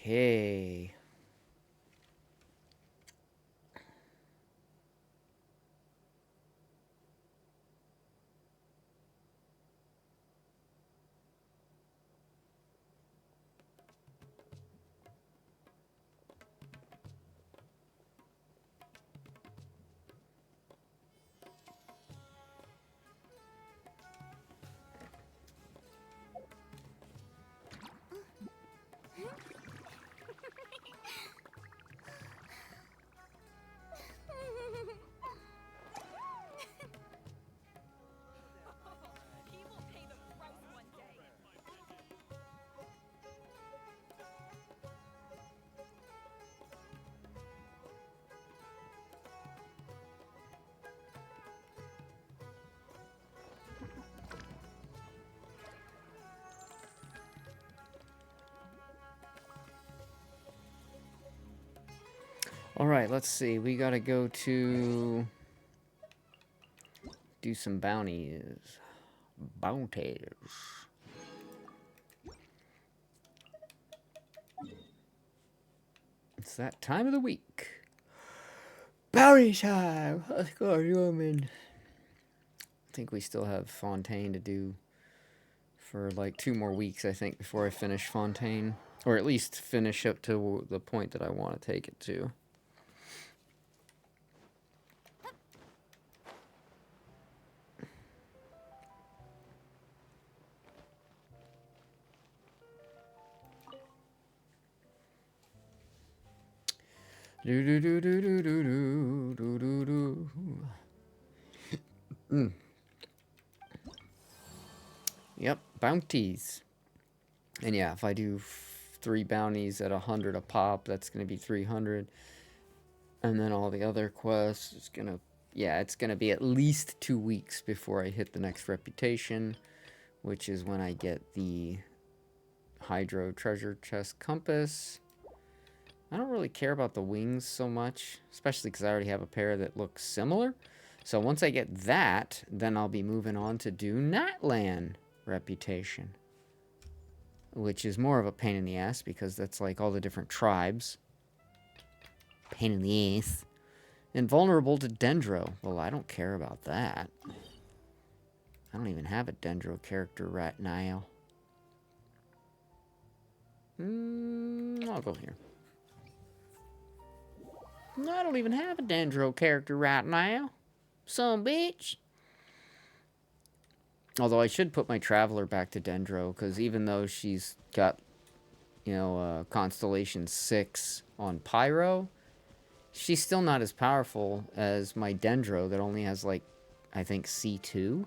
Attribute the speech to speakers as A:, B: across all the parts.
A: Okay.
B: He will pay the price one day.
A: Alright, let's see. We gotta go to... do some bounties. Bounties. It's that time of the week. Bounty time! Let's go, human. I think we still have Fontaine to do for like 2 more weeks, I think, before I finish Fontaine. Or at least finish up to the point that I want to take it to. Do do do do do do do do do do. Yep, bounties. And yeah, if I do 3 bounties at 100 a pop, that's gonna be 300. And then all the other quests, it's gonna, yeah, it's gonna be at least 2 weeks before I hit the next reputation, which is when I get the Hydro Treasure Chest Compass. I don't really care about the wings so much, especially because I already have a pair that look similar. So once I get that, then I'll be moving on to do Natlan Reputation, which is more of a pain in the ass because that's like all the different tribes. Pain in the ass. Invulnerable to Dendro. Well, I don't care about that. I don't even have a Dendro character right now. I'll go here. I don't even have a Dendro character right now. Some bitch. Although I should put my Traveler back to Dendro, because even though she's got, you know, Constellation 6 on Pyro, she's still not as powerful as my Dendro that only has, like, I think C2.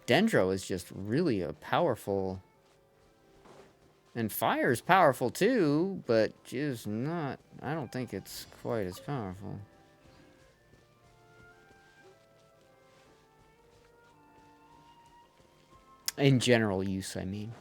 A: Dendro is just really a powerful... And Fire's powerful too, but just not... I don't think it's quite as powerful. In general use, I mean.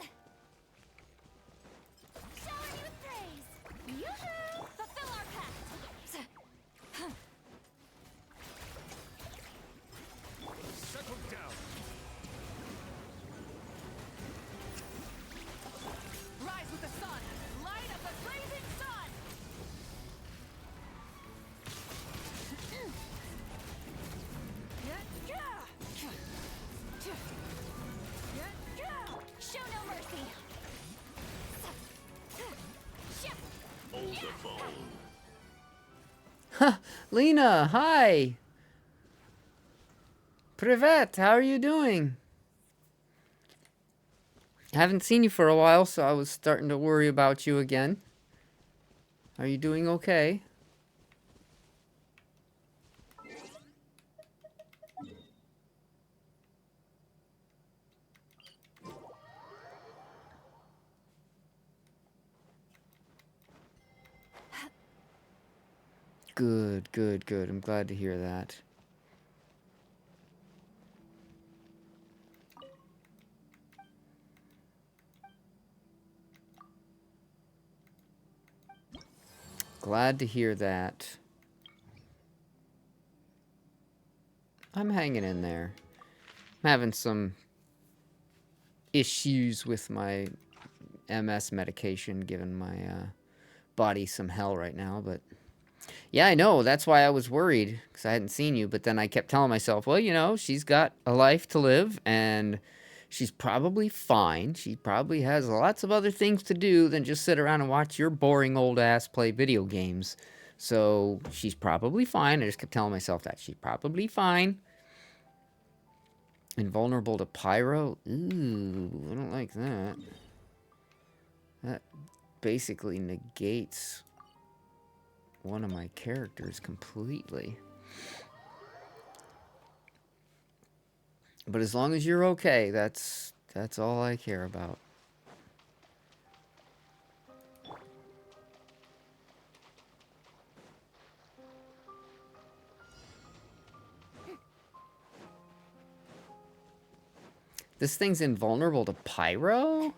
A: Lena, hi! Privet, how are you doing? Haven't seen you for a while, so I was starting to worry about you again. Are you doing okay? Good, good, good. I'm glad to hear that. Glad to hear that. I'm hanging in there. I'm having some issues with my MS medication given my body some hell right now, but yeah, I know. That's why I was worried because I hadn't seen you. But then I kept telling myself, well, she's got a life to live and she's probably fine. She probably has lots of other things to do than just sit around and watch your boring old ass play video games. So she's probably fine. I just kept telling myself that. She's probably fine. Invulnerable to pyro? Ooh, I don't like that. That basically negates one of my characters completely. But as long as you're okay, that's all I care about. This thing's invulnerable to pyro?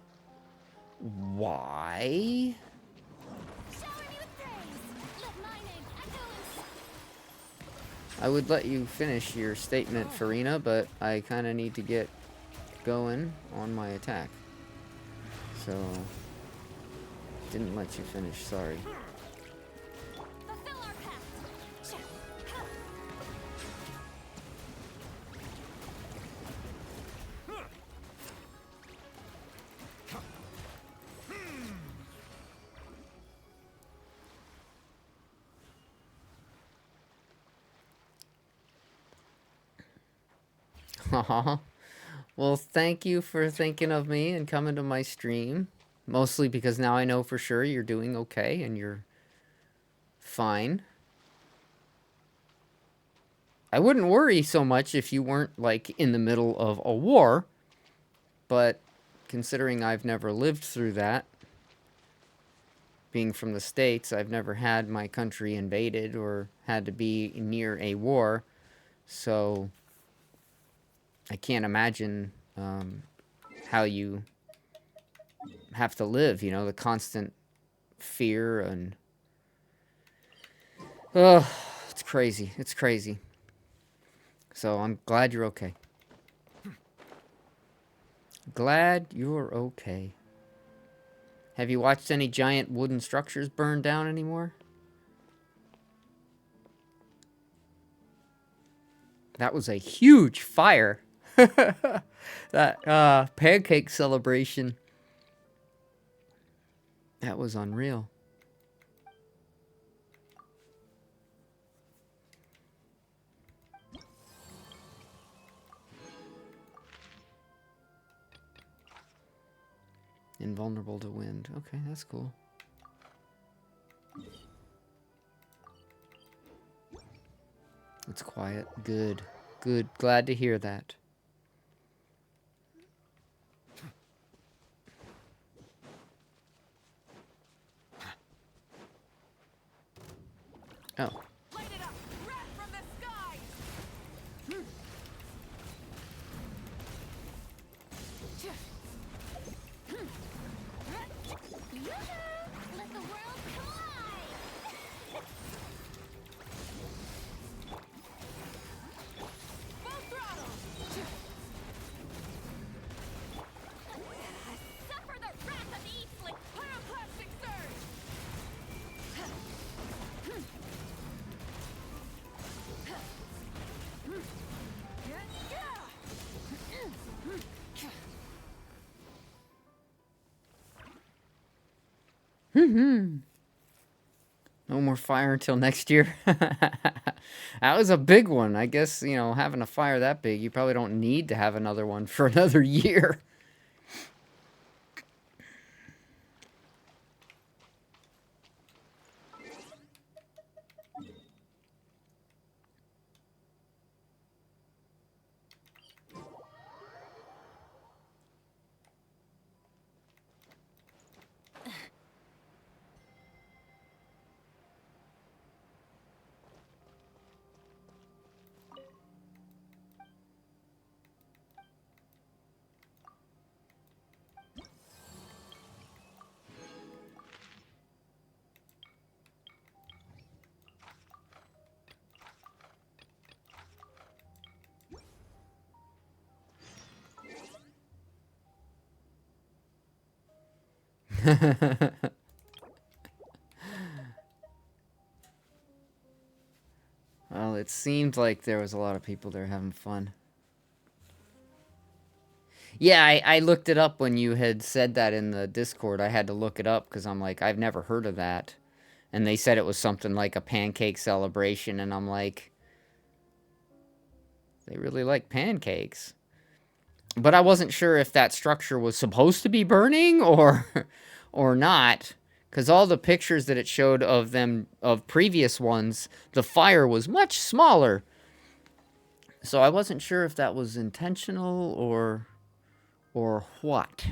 A: Why? I would let you finish your statement, Farina, but I kind of need to get going on my attack. So, didn't let you finish, sorry. Aw. Well, thank you for thinking of me and coming to my stream. Mostly because now I know for sure you're doing okay and you're fine. I wouldn't worry so much if you weren't, like, in the middle of a war. But considering I've never lived through that, being from the States, I've never had my country invaded or had to be near a war. So I can't imagine how you have to live, the constant fear and... Oh, it's crazy. It's crazy. So I'm glad you're okay. Glad you're okay. Have you watched any giant wooden structures burn down anymore? That was a huge fire. That pancake celebration. That was unreal. Invulnerable to wind. Okay, that's cool. It's quiet. Good. Good. Glad to hear that. Oh.
B: Light it up! Red from the sky! Let the world collide! Full throttle! Suffer the wrath of the Eastling! Pyroclastic surge!
A: No more fire until next year. That was a big one. I guess, having a fire that big, you probably don't need to have another one for another year. it seemed like there was a lot of people there having fun. Yeah, I looked it up when you had said that in the Discord. I had to look it up because I'm like, I've never heard of that. And they said it was something like a pancake celebration, and I'm like, they really like pancakes. But I wasn't sure if that structure was supposed to be burning or or not. Because all the pictures that it showed of them, of previous ones, the fire was much smaller. So I wasn't sure if that was intentional or what.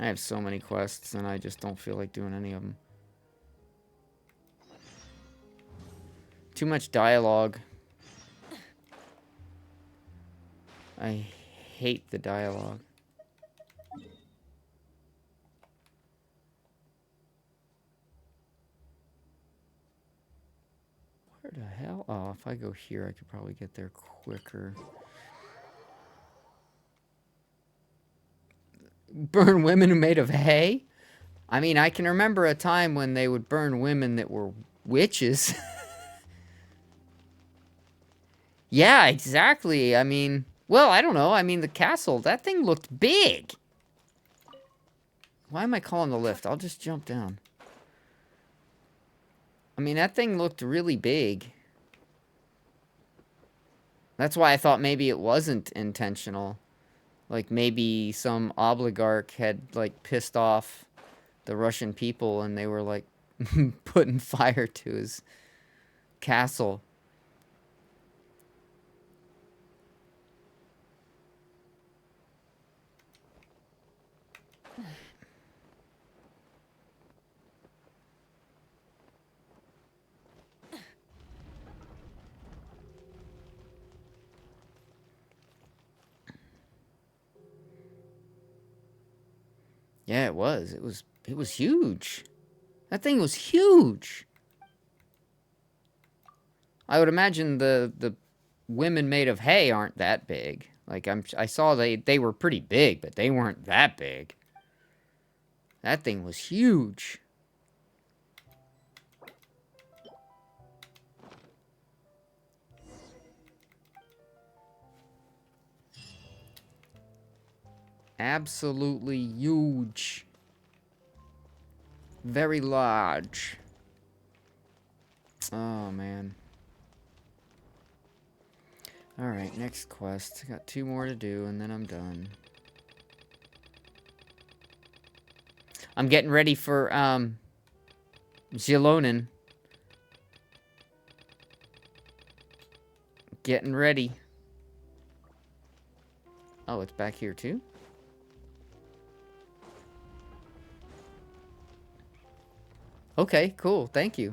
A: I have so many quests and I just don't feel like doing any of them. Too much dialogue. I hate the dialogue. Where the hell? Oh, if I go here, I could probably get there quicker. Burn women who made of hay? I mean, I can remember a time when they would burn women that were witches. Yeah, exactly. I mean, well, I don't know. I mean, the castle, that thing looked big. Why am I calling the lift? I'll just jump down. I mean, that thing looked really big. That's why I thought maybe it wasn't intentional. Like, maybe some oligarch had, like, pissed off the Russian people and they were, like, putting fire to his castle. Yeah, it was. It was huge. That thing was huge. I would imagine the women made of hay aren't that big. Like I saw they were pretty big, but they weren't that big. That thing was huge. Absolutely huge. Very large. Oh man. Alright, next quest. Got 2 more to do and then I'm done. I'm getting ready for Zilonin. Getting ready. Oh, it's back here too? Okay, cool. Thank you.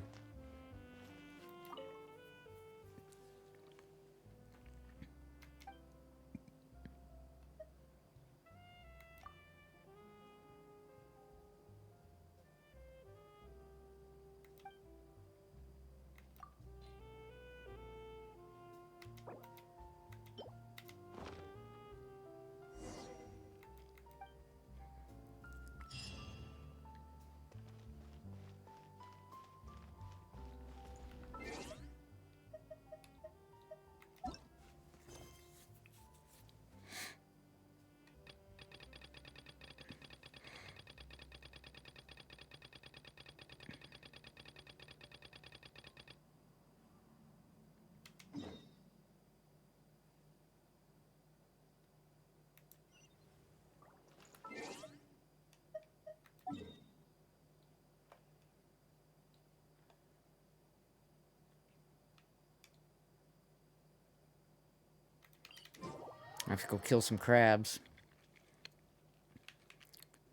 A: I have to go kill some crabs.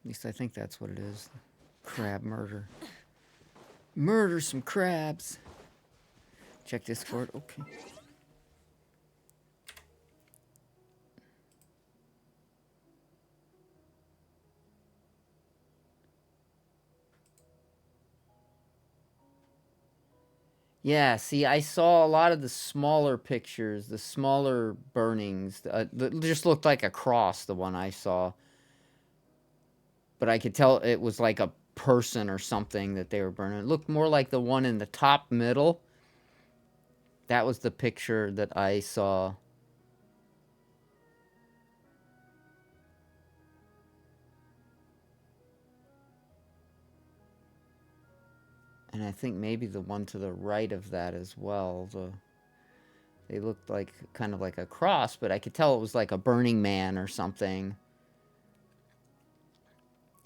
A: At least I think that's what it is. Crab murder. Murder some crabs. Check Discord. Okay. Yeah, see, I saw a lot of the smaller pictures, the smaller burnings. That just looked like a cross, the one I saw. but I could tell it was like a person or something that they were burning. It looked more like the one in the top middle. That was the picture that I saw. And I think maybe the one to the right of that as well. They looked like kind of like a cross, but I could tell it was like a Burning Man or something.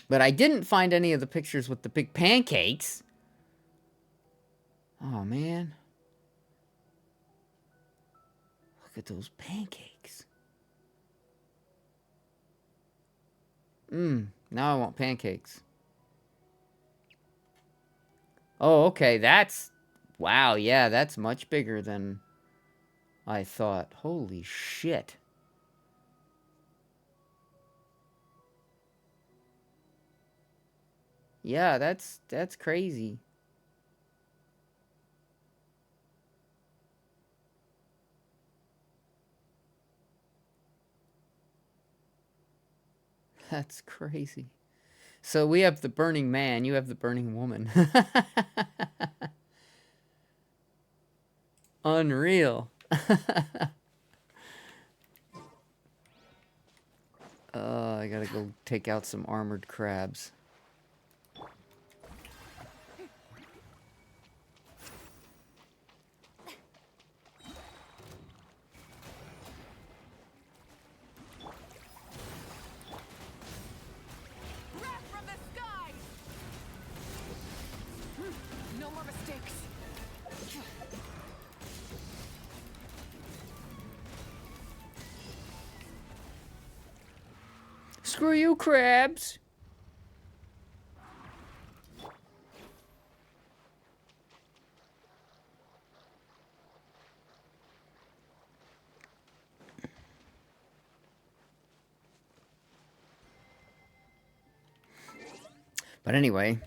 A: But I didn't find any of the pictures with the big pancakes. Oh, man. Look at those pancakes. Now I want pancakes. Oh, okay, that's... Wow, yeah, that's much bigger than I thought. Holy shit. Yeah, that's crazy. That's crazy. So we have the Burning Man, you have the Burning Woman. Unreal. I gotta go take out some armored crabs.
B: Wrath from the skies! No more mistakes.
A: Screw you, crabs! But anyway,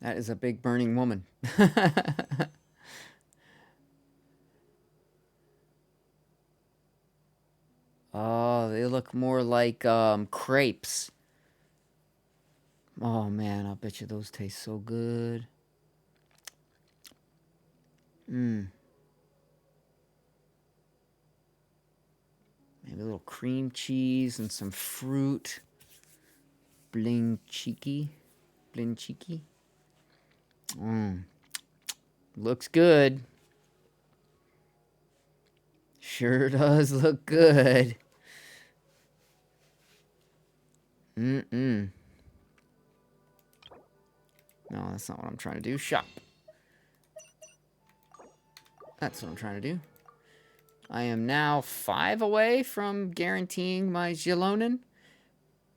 A: that is a big burning woman. Oh, they look more like crepes. Oh man, I'll bet you those taste so good. Maybe a little cream cheese and some fruit. Bling cheeky. Looks good. Sure does look good. No, that's not what I'm trying to do. Shop. That's what I'm trying to do. I am now 5 away from guaranteeing my Xilonen.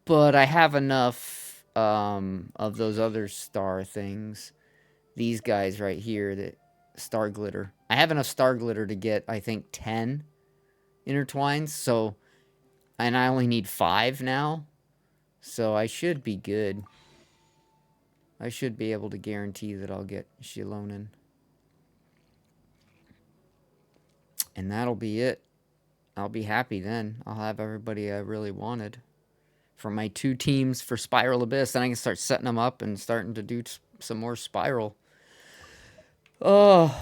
A: But I have enough of those other star things. These guys right here, that star glitter. I have enough star glitter to get, I think, 10 intertwines. So, and I only need 5 now. So I should be good. I should be able to guarantee that I'll get Xilonen. And that'll be it. I'll be happy then. I'll have everybody I really wanted. For my 2 teams for Spiral Abyss. Then I can start setting them up and starting to do some more Spiral. Oh.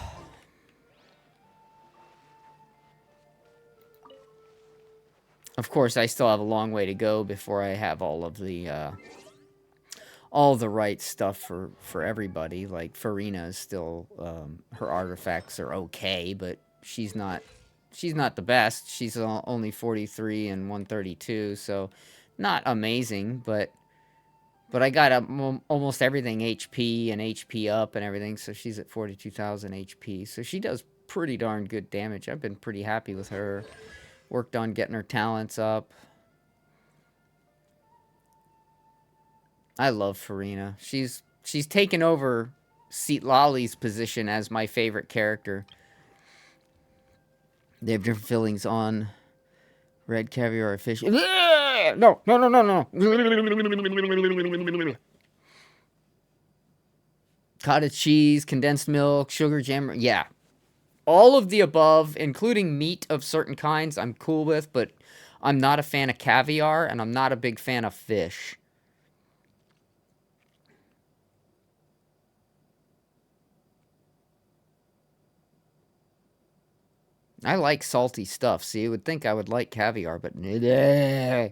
A: Of course, I still have a long way to go before I have all the right stuff for everybody. Like Farina is still her artifacts are okay, but she's not the best. She's only 43 and 132, so not amazing, but I got almost everything HP and HP up and everything, so she's at 42,000 HP. So she does pretty darn good damage. I've been pretty happy with her. Worked on getting her talents up. I love Farina. She's taken over Lolly's position as my favorite character. They have different fillings on red caviar or fish. No. Cottage cheese, condensed milk, sugar jam. Yeah. All of the above, including meat of certain kinds, I'm cool with, but I'm not a fan of caviar, and I'm not a big fan of fish. I like salty stuff. See, you would think I would like caviar, but mmm.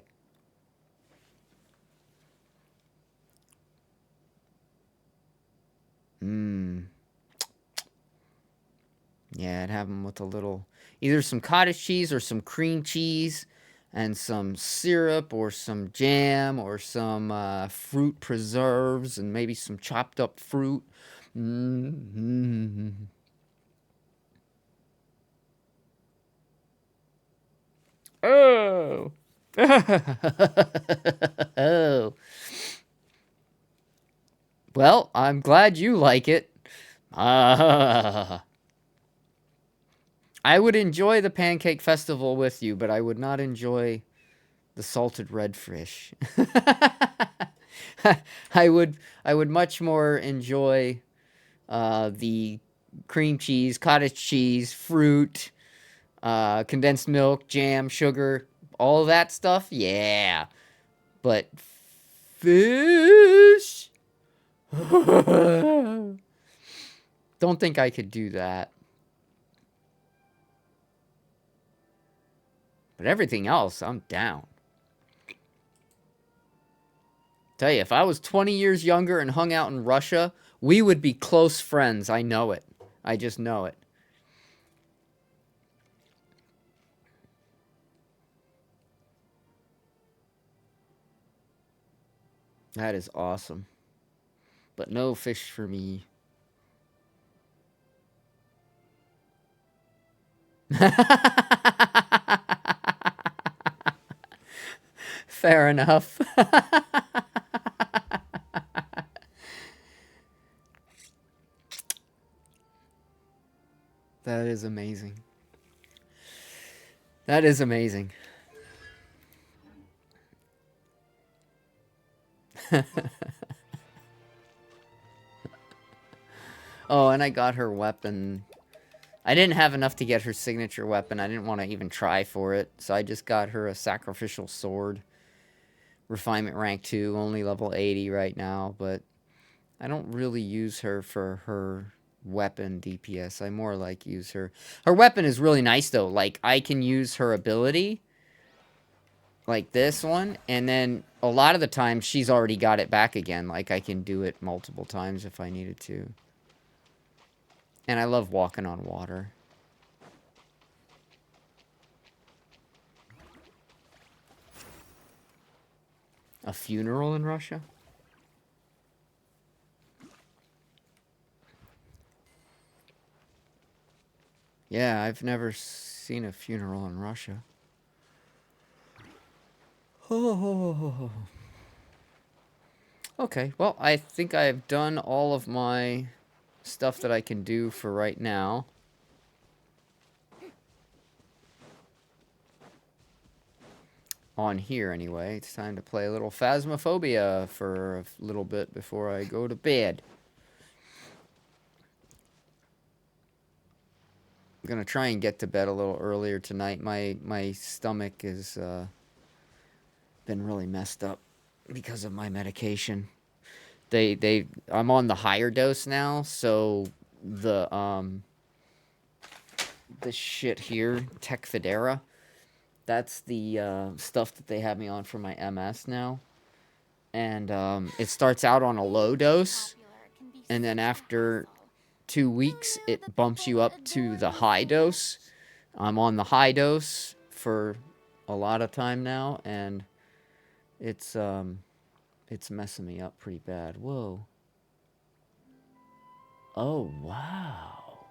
A: Yeah, I'd have them with a little, either some cottage cheese or some cream cheese, and some syrup or some jam or some fruit preserves and maybe some chopped up fruit. Mm-hmm. Oh. Oh. Well, I'm glad you like it. I would enjoy the pancake festival with you, but I would not enjoy the salted redfish. I would I would much more enjoy the cream cheese, cottage cheese, fruit, condensed milk, jam, sugar, all that stuff. Yeah, but fish. Don't think I could do that. But everything else, I'm down. Tell you, if I was 20 years younger and hung out in Russia, we would be close friends. I know it. I just know it. That is awesome. But no fish for me. Fair enough. That is amazing. That is amazing. Oh, and I got her weapon. I didn't have enough to get her signature weapon. I didn't want to even try for it. So I just got her a sacrificial sword. Refinement rank 2, only level 80 right now. But I don't really use her for her weapon DPS. I more like use her. Her weapon is really nice though. Like I can use her ability like this one, and then a lot of the time she's already got it back again. Like I can do it multiple times if I needed to. And I love walking on water. A funeral in Russia? Yeah, I've never seen a funeral in Russia. Oh. Okay, well, I think I've done all of my stuff that I can do for right now. On here, anyway. It's time to play a little Phasmophobia for a little bit before I go to bed. I'm gonna try and get to bed a little earlier tonight. My stomach has been really messed up because of my medication. I'm on the higher dose now, so the shit here, Tecfidera, that's the stuff that they have me on for my MS now. And it starts out on a low dose, and then after 2 weeks, it bumps you up to the high dose. I'm on the high dose for a lot of time now, and it's messing me up pretty bad. Whoa. Oh, wow.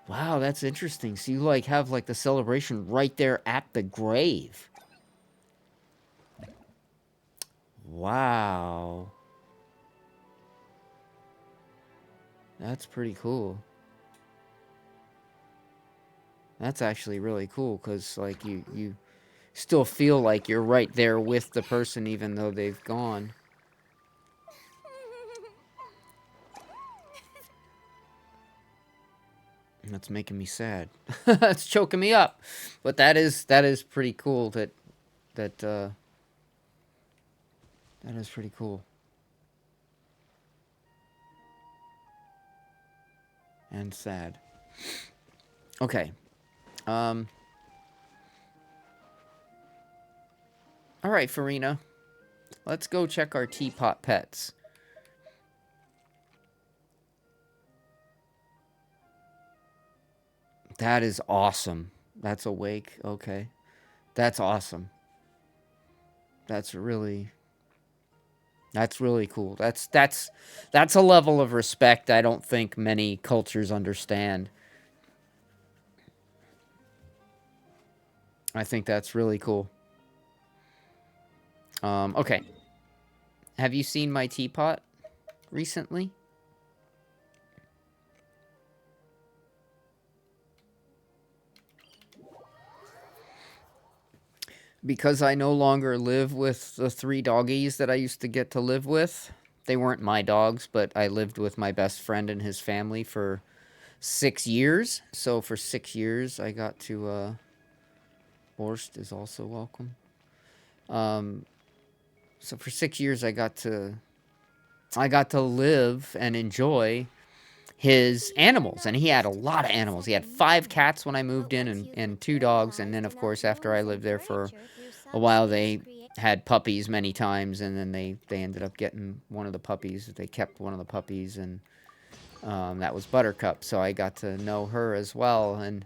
A: Wow, that's interesting. So you like have like the celebration right there at the grave. Wow. That's pretty cool. That's actually really cool cuz like you still feel like you're right there with the person even though they've gone. That's making me sad. That's choking me up. But that is pretty cool that that is pretty cool. and sad. Okay. Um. All right, Farina. Let's go check our teapot pets. That is awesome. That's awake. Okay. That's awesome. That's really cool. That's a level of respect I don't think many cultures understand. I think that's really cool. Okay. Have you seen my teapot recently? Because I no longer live with the 3 doggies that I used to get to live with. They weren't my dogs, but I lived with my best friend and his family for 6 years. So for 6 years, I got to. Borst is also welcome. Um, so for 6 years, I got to live and enjoy his animals, and he had a lot of animals. He had 5 cats when I moved in, and 2 dogs, and then of course after I lived there for a while, they had puppies many times, and then they ended up getting one of the puppies. They kept one of the puppies, and that was Buttercup. So I got to know her as well, and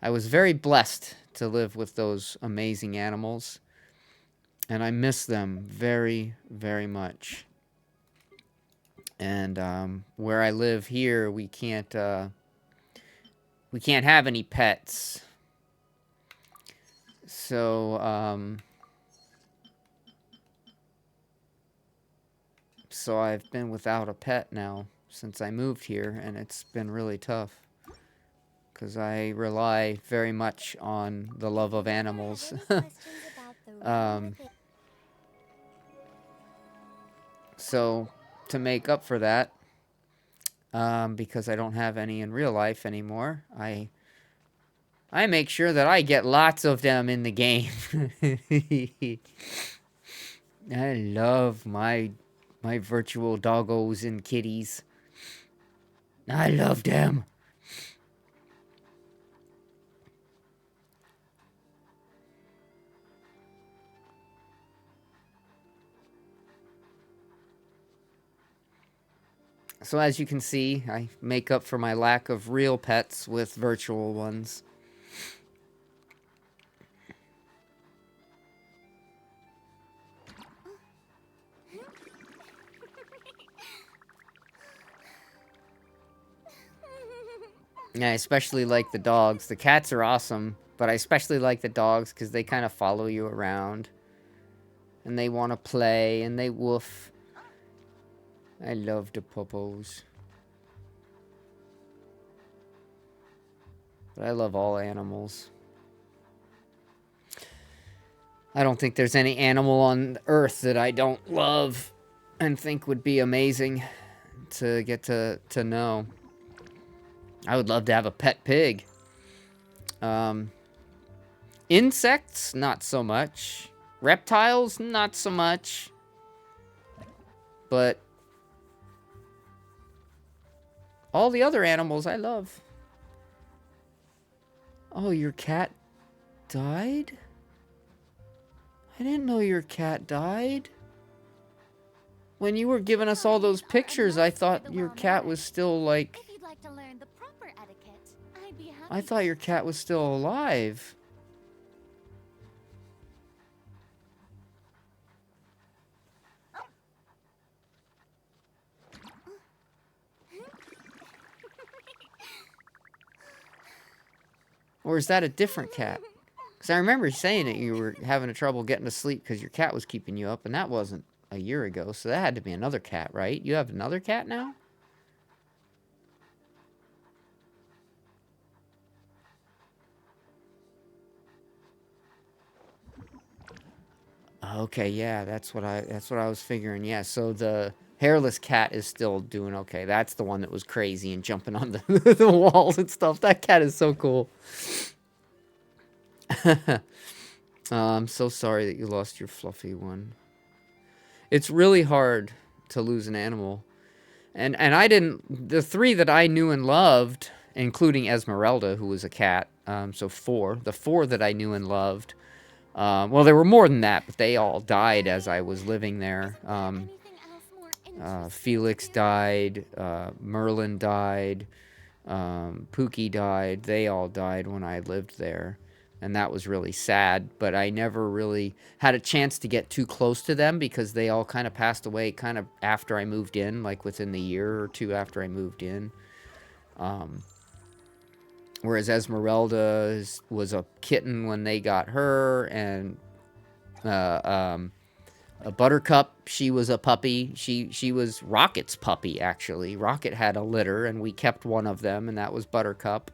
A: I was very blessed to live with those amazing animals, and I miss them very, very much. And where I live here, we can't have any pets. So so I've been without a pet now since I moved here, and it's been really tough because I rely very much on the love of animals. um, so to make up for that, because I don't have any in real life anymore, I make sure that I get lots of them in the game. I love my virtual doggos and kitties. I love them. So as you can see, I make up for my lack of real pets with virtual ones. Yeah, I especially like the dogs. The cats are awesome, but I especially like the dogs because they kind of follow you around. And they want to play, and they woof. I love the puppos. But I love all animals. I don't think there's any animal on Earth that I don't love and think would be amazing to get to know. I would love to have a pet pig. Um, Insects, not so much. Reptiles, not so much. But all the other animals I love. Oh, your cat died? I didn't know your cat died. When you were giving us all those pictures, I thought your cat was still like...
B: If you'd like to learn the proper etiquette, I'd be happy.
A: I thought your cat was still alive. Or is that a different cat? Because I remember saying that you were having trouble getting to sleep because your cat was keeping you up, and that wasn't a year ago, so that had to be another cat, right? You have another cat now? Okay, yeah, that's what I was figuring. Yeah, so the hairless cat is still doing okay. That's the one that was crazy and jumping on the the walls and stuff. That cat is so cool. I'm so sorry that you lost your fluffy one. It's really hard to lose an animal. And I didn't. The three that I knew and loved, including Esmeralda, who was a cat. So four. The four that I knew and loved. Well, there were more than that, but they all died as I was living there.
B: Isn't there anything else more interesting to
A: Felix
B: do?
A: died. Merlin died. Pookie died. They all died when I lived there. And that was really sad, but I never really had a chance to get too close to them because they all kind of passed away kind of after I moved in, like within the year or two after I moved in. Um, Whereas Esmeralda was a kitten when they got her, and uh, um, a Buttercup, she was a puppy. She was Rocket's puppy, actually. Rocket had a litter, and we kept one of them, and that was Buttercup.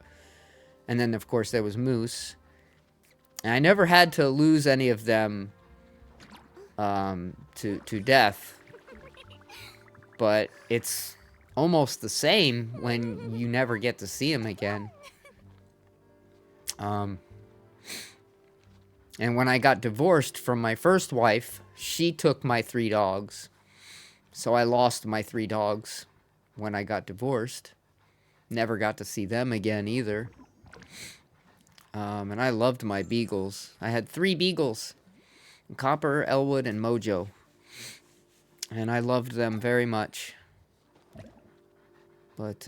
A: And then, of course, there was Moose. And I never had to lose any of them to death, but it's almost the same when you never get to see them again. Um, and when I got divorced from my first wife, she took my three dogs. So I lost my three dogs when I got divorced. Never got to see them again either. And I loved my beagles. I had three beagles: Copper, Elwood, and Mojo. And I loved them very much. But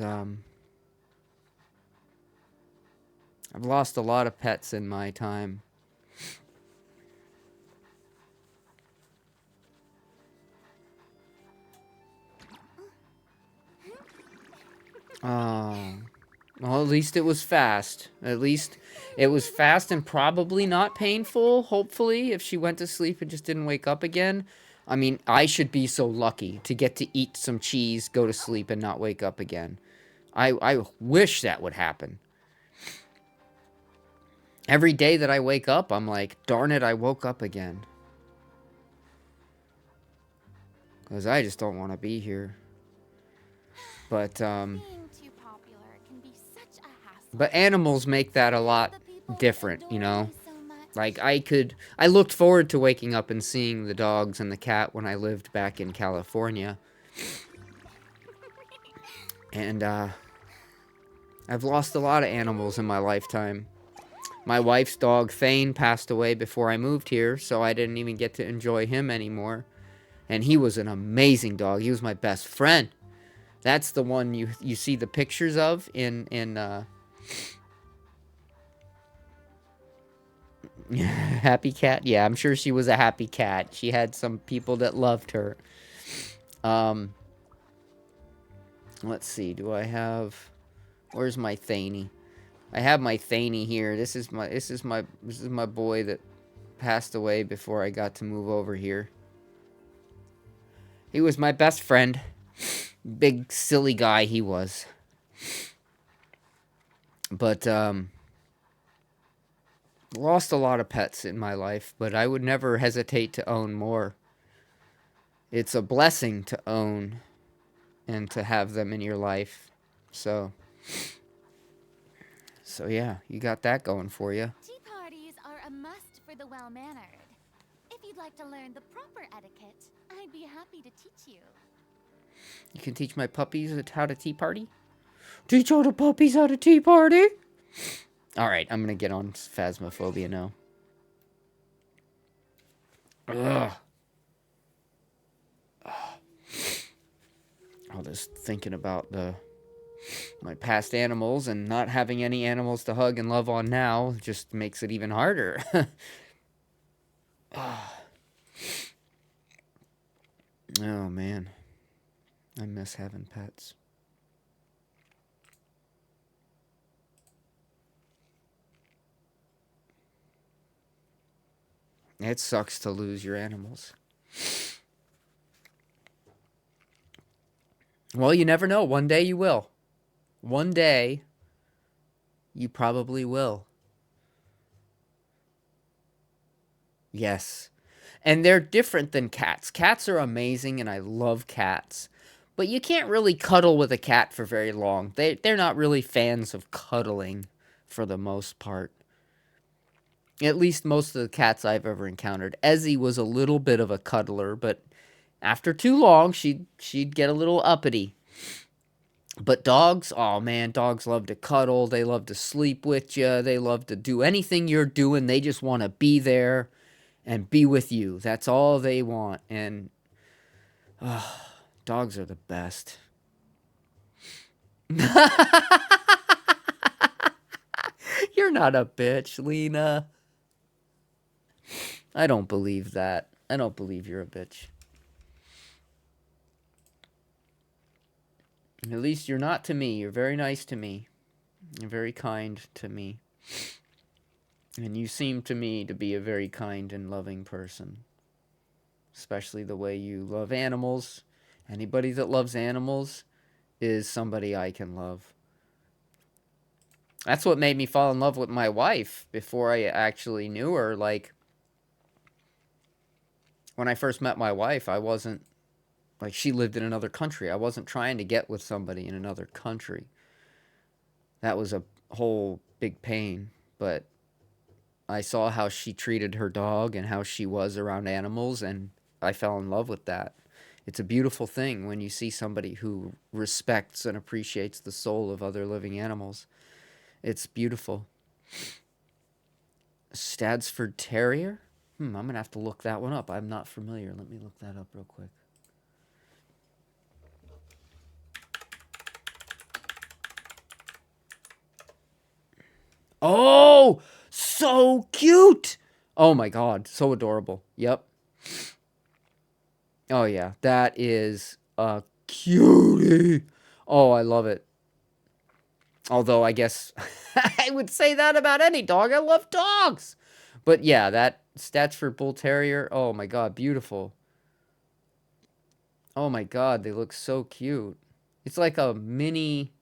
A: I've lost a lot of pets in my time. Oh. Well, at least it was fast. At least it was fast and probably not painful, hopefully, if she went to sleep and just didn't wake up again. I mean, I should be so lucky to get to eat some cheese, go to sleep, and not wake up again. I wish that would happen. Every day that I wake up, I'm like, darn it, I woke up again. Because I just don't want to be here. But,
B: Being too popular can be such a hassle.
A: but animals make that a lot
B: The people
A: different, you
B: adore
A: know?
B: you so much.
A: Like, I looked forward to waking up and seeing the dogs and the cat when I lived back in California. And, I've lost a lot of animals in my lifetime. My wife's dog, Thane, passed away before I moved here, so I didn't even get to enjoy him anymore. And he was an amazing dog. He was my best friend. That's the one you see the pictures of in Happy Cat. Yeah, I'm sure she was a happy cat. She had some people that loved her. Um, let's see. Do I have? Where's my Thaney? I have my Thaney here. This is my boy that passed away before I got to move over here. He was my best friend. Big silly guy he was. But lost a lot of pets in my life, but I would never hesitate to own more. It's a blessing to own and to have them in your life. So yeah, you got that going for you.
B: Tea parties are a must for the well-mannered. If you'd like to learn the proper etiquette, I'd be happy to teach you.
A: You can teach my puppies how to tea party? Teach all the puppies how to tea party? Alright, I'm gonna get on Phasmophobia now. Ugh. I was just thinking about my past animals, and not having any animals to hug and love on now just makes it even harder. Oh man, I miss having pets. It sucks to lose your animals. Well, you never know. One day you will. One day you probably will. Yes. And they're different than cats. Cats are amazing, and I love cats. But you can't really cuddle with a cat for very long. They're not really fans of cuddling for the most part. At least most of the cats I've ever encountered. Ezzy was a little bit of a cuddler, but after too long, she'd get a little uppity. But dogs, oh man, dogs love to cuddle. They love to sleep with you. They love to do anything you're doing. They just want to be there and be with you. That's all they want. And dogs are the best. You're not a bitch, Lena. I don't believe that. I don't believe you're a bitch. At least you're not to me. You're very nice to me. You're very kind to me. And you seem to me to be a very kind and loving person. Especially the way you love animals. Anybody that loves animals is somebody I can love. That's what made me fall in love with my wife before I actually knew her. Like, when I first met my wife, I wasn't, like, she lived in another country. I wasn't trying to get with somebody in another country. That was a whole big pain. But I saw how she treated her dog and how she was around animals, and I fell in love with that. It's a beautiful thing when you see somebody who respects and appreciates the soul of other living animals. It's beautiful. Stadsford Terrier? I'm going to have to look that one up. I'm not familiar. Let me look that up real quick. Oh, so cute. Oh my God, so adorable. Yep. Oh yeah, that is a cutie. Oh, I love it. Although I guess I would say that about any dog. I love dogs. But yeah, that Staffordshire Bull Terrier. Oh my God, beautiful. Oh my God, they look so cute. It's like a mini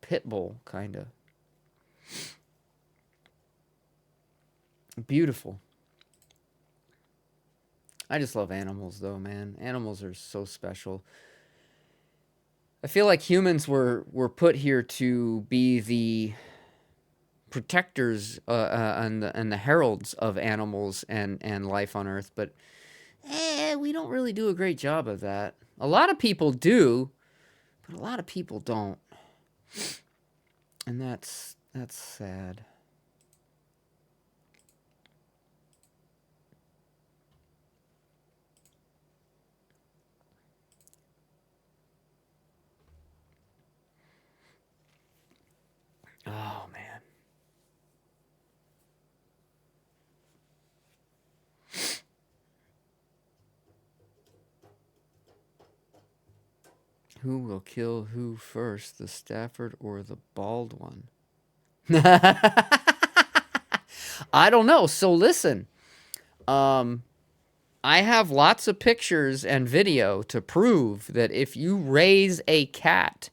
A: pit bull, kind of. Beautiful. I just love animals, though, man. Animals are so special. I feel like humans were put here to be the protectors and the heralds of animals and life on Earth, but we don't really do a great job of that. A lot of people do, but a lot of people don't, and that's sad. Oh man. Who will kill who first, the Stafford or the bald one? I don't know. So listen, um, I have lots of pictures and video to prove that if you raise a cat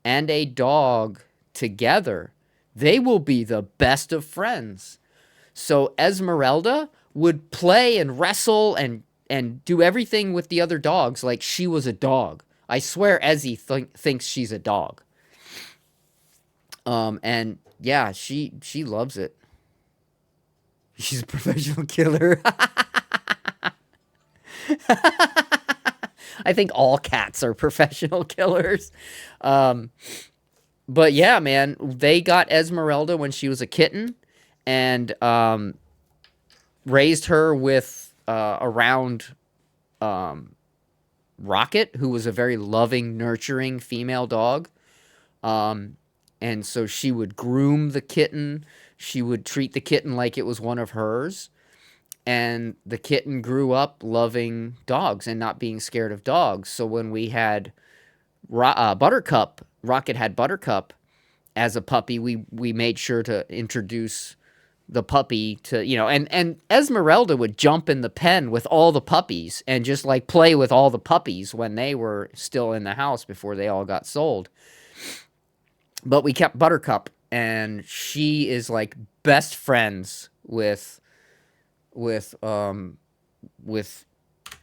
A: and a dog together, they will be the best of friends. So Esmeralda would play and wrestle and do everything with the other dogs like she was a dog. I swear Ezzy thinks she's a dog. And yeah, she loves it. She's a professional killer. I think all cats are professional killers. Um, but yeah, man, they got Esmeralda when she was a kitten and raised her with around Rocket, who was a very loving, nurturing female dog. Um, and so she would groom the kitten. She would treat the kitten like it was one of hers. And the kitten grew up loving dogs and not being scared of dogs. So when we had Buttercup, Rocket had Buttercup as a puppy, we made sure to introduce the puppy to, and Esmeralda would jump in the pen with all the puppies and just like play with all the puppies when they were still in the house before they all got sold. But we kept Buttercup, and she is like best friends with um with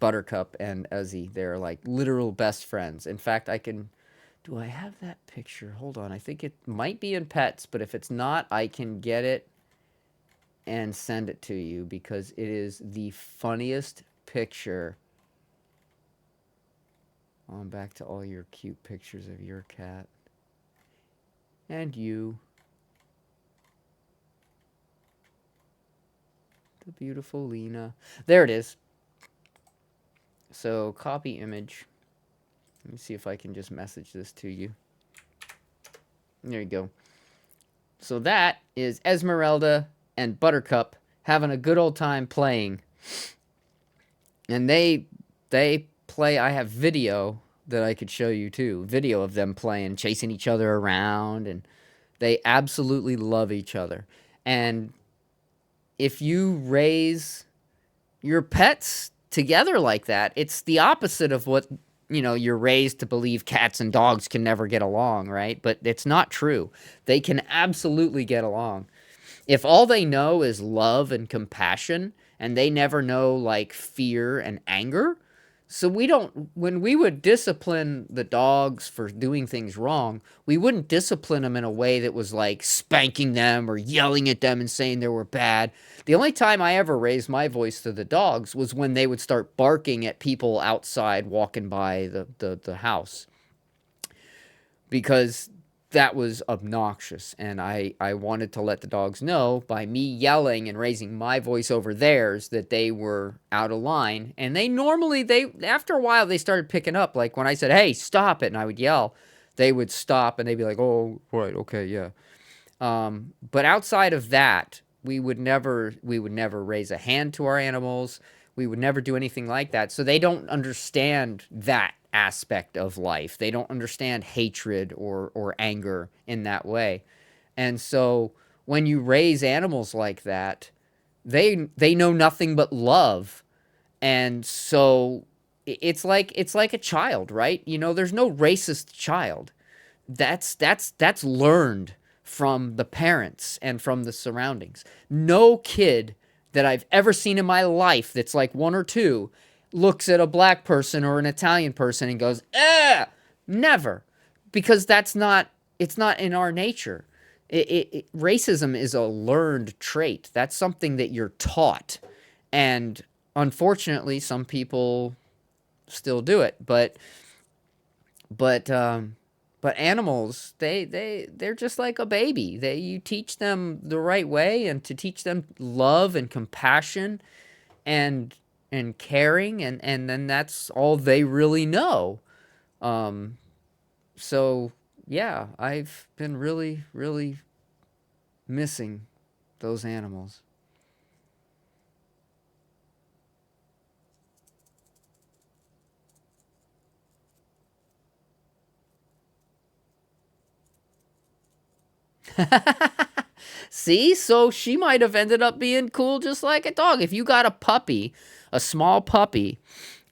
A: Buttercup and Ezzy. They're like literal best friends. In fact, I can. Do I have that picture? Hold on. I think it might be in Pets, but if it's not, I can get it and send it to you because it is the funniest picture On back to all your cute pictures of your cat. And you. The beautiful Lena. There it is. So, copy image. Let me see if I can just message this to you. There you go. So that is Esmeralda and Buttercup having a good old time playing. And they play. I have video that I could show you too. Video of them playing, chasing each other around, and they absolutely love each other. And if you raise your pets together like that, it's the opposite of what, you're raised to believe cats and dogs can never get along, right? But it's not true. They can absolutely get along. If all they know is love and compassion and they never know like fear and anger, so we don't, when we would discipline the dogs for doing things wrong, we wouldn't discipline them in a way that was like spanking them or yelling at them and saying they were bad. The only time I ever raised my voice to the dogs was when they would start barking at people outside walking by the house, because that was obnoxious, and I wanted to let the dogs know by me yelling and raising my voice over theirs that they were out of line. And they after a while they started picking up. Like when I said, hey, stop it, and I would yell, they would stop and they'd be like, oh, right, okay, yeah. But outside of that, we would never raise a hand to our animals. We would never do anything like that. So they don't understand that aspect of life. They don't understand hatred or anger in that way. And so when you raise animals like that, they know nothing but love. And so it's like a child, right? There's no racist child. That's learned from the parents and from the surroundings. No kid that I've ever seen in my life that's like one or two looks at a black person or an Italian person and goes, never, because it's not in our nature. Racism is a learned trait. That's something that you're taught, and unfortunately, some people still do it. But but animals, they're just like a baby. You teach them the right way, and to teach them love and compassion and caring, and then that's all they really know. Um, so yeah, I've been really, really missing those animals. See, so she might have ended up being cool just like a dog. If you got a puppy, a small puppy,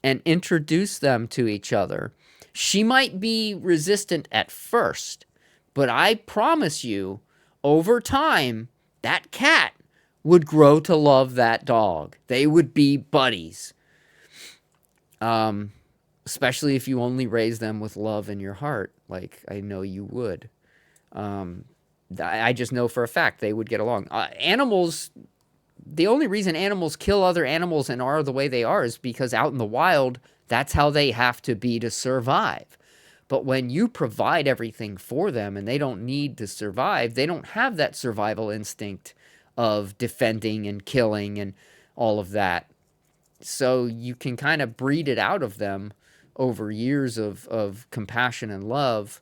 A: and introduce them to each other, she might be resistant at first, but I promise you, over time, that cat would grow to love that dog. They would be buddies. Um, Especially if you only raise them with love in your heart, like I know you would. Um, I just know for a fact they would get along. Animals, the only reason animals kill other animals and are the way they are is because out in the wild, that's how they have to be to survive. But when you provide everything for them and they don't need to survive, they don't have that survival instinct of defending and killing and all of that. So you can kind of breed it out of them over years of compassion and love.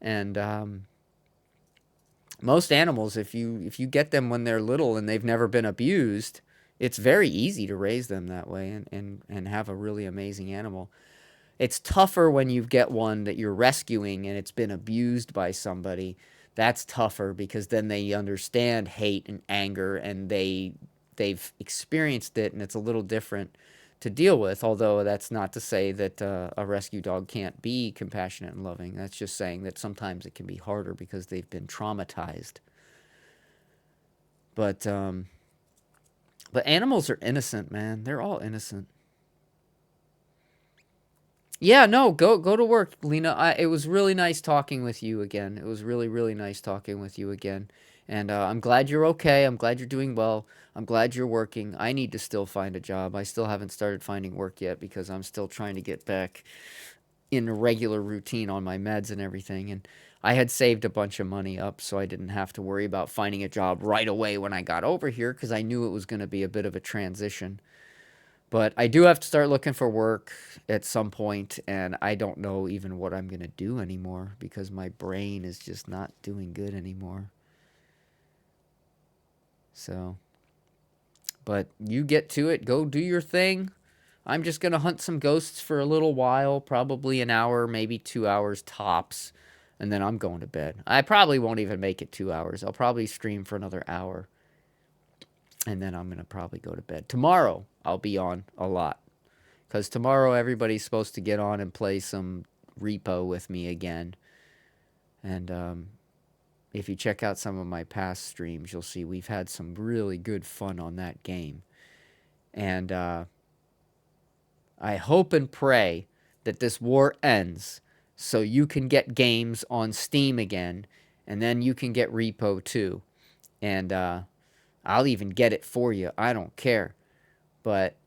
A: And most animals, if you get them when they're little and they've never been abused, it's very easy to raise them that way and have a really amazing animal. It's tougher when you get one that you're rescuing and it's been abused by somebody. That's tougher because then they understand hate and anger, and they've experienced it, and it's a little different to deal with. Although that's not to say that a rescue dog can't be compassionate and loving. That's just saying that sometimes it can be harder because they've been traumatized. But but animals are innocent, man. They're all innocent. Yeah, no, go to work, Lena. It was really nice talking with you again. It was really, really nice talking with you again. And I'm glad you're okay. I'm glad you're doing well. I'm glad you're working. I need to still find a job. I still haven't started finding work yet because I'm still trying to get back in a regular routine on my meds and everything. And I had saved a bunch of money up so I didn't have to worry about finding a job right away when I got over here because I knew it was going to be a bit of a transition. But I do have to start looking for work at some point, and I don't know even what I'm going to do anymore because my brain is just not doing good anymore. So, but you get to it, go do your thing. I'm just going to hunt some ghosts for a little while, probably an hour, maybe 2 hours tops, and then I'm going to bed. I probably won't even make it 2 hours. I'll probably stream for another hour, and then I'm going to probably go to bed. Tomorrow, I'll be on a lot, because tomorrow everybody's supposed to get on and play some repo with me again. And if you check out some of my past streams, you'll see we've had some really good fun on that game. And I hope and pray that this war ends so you can get games on Steam again, and then you can get repo too. And I'll even get it for you. I don't care. But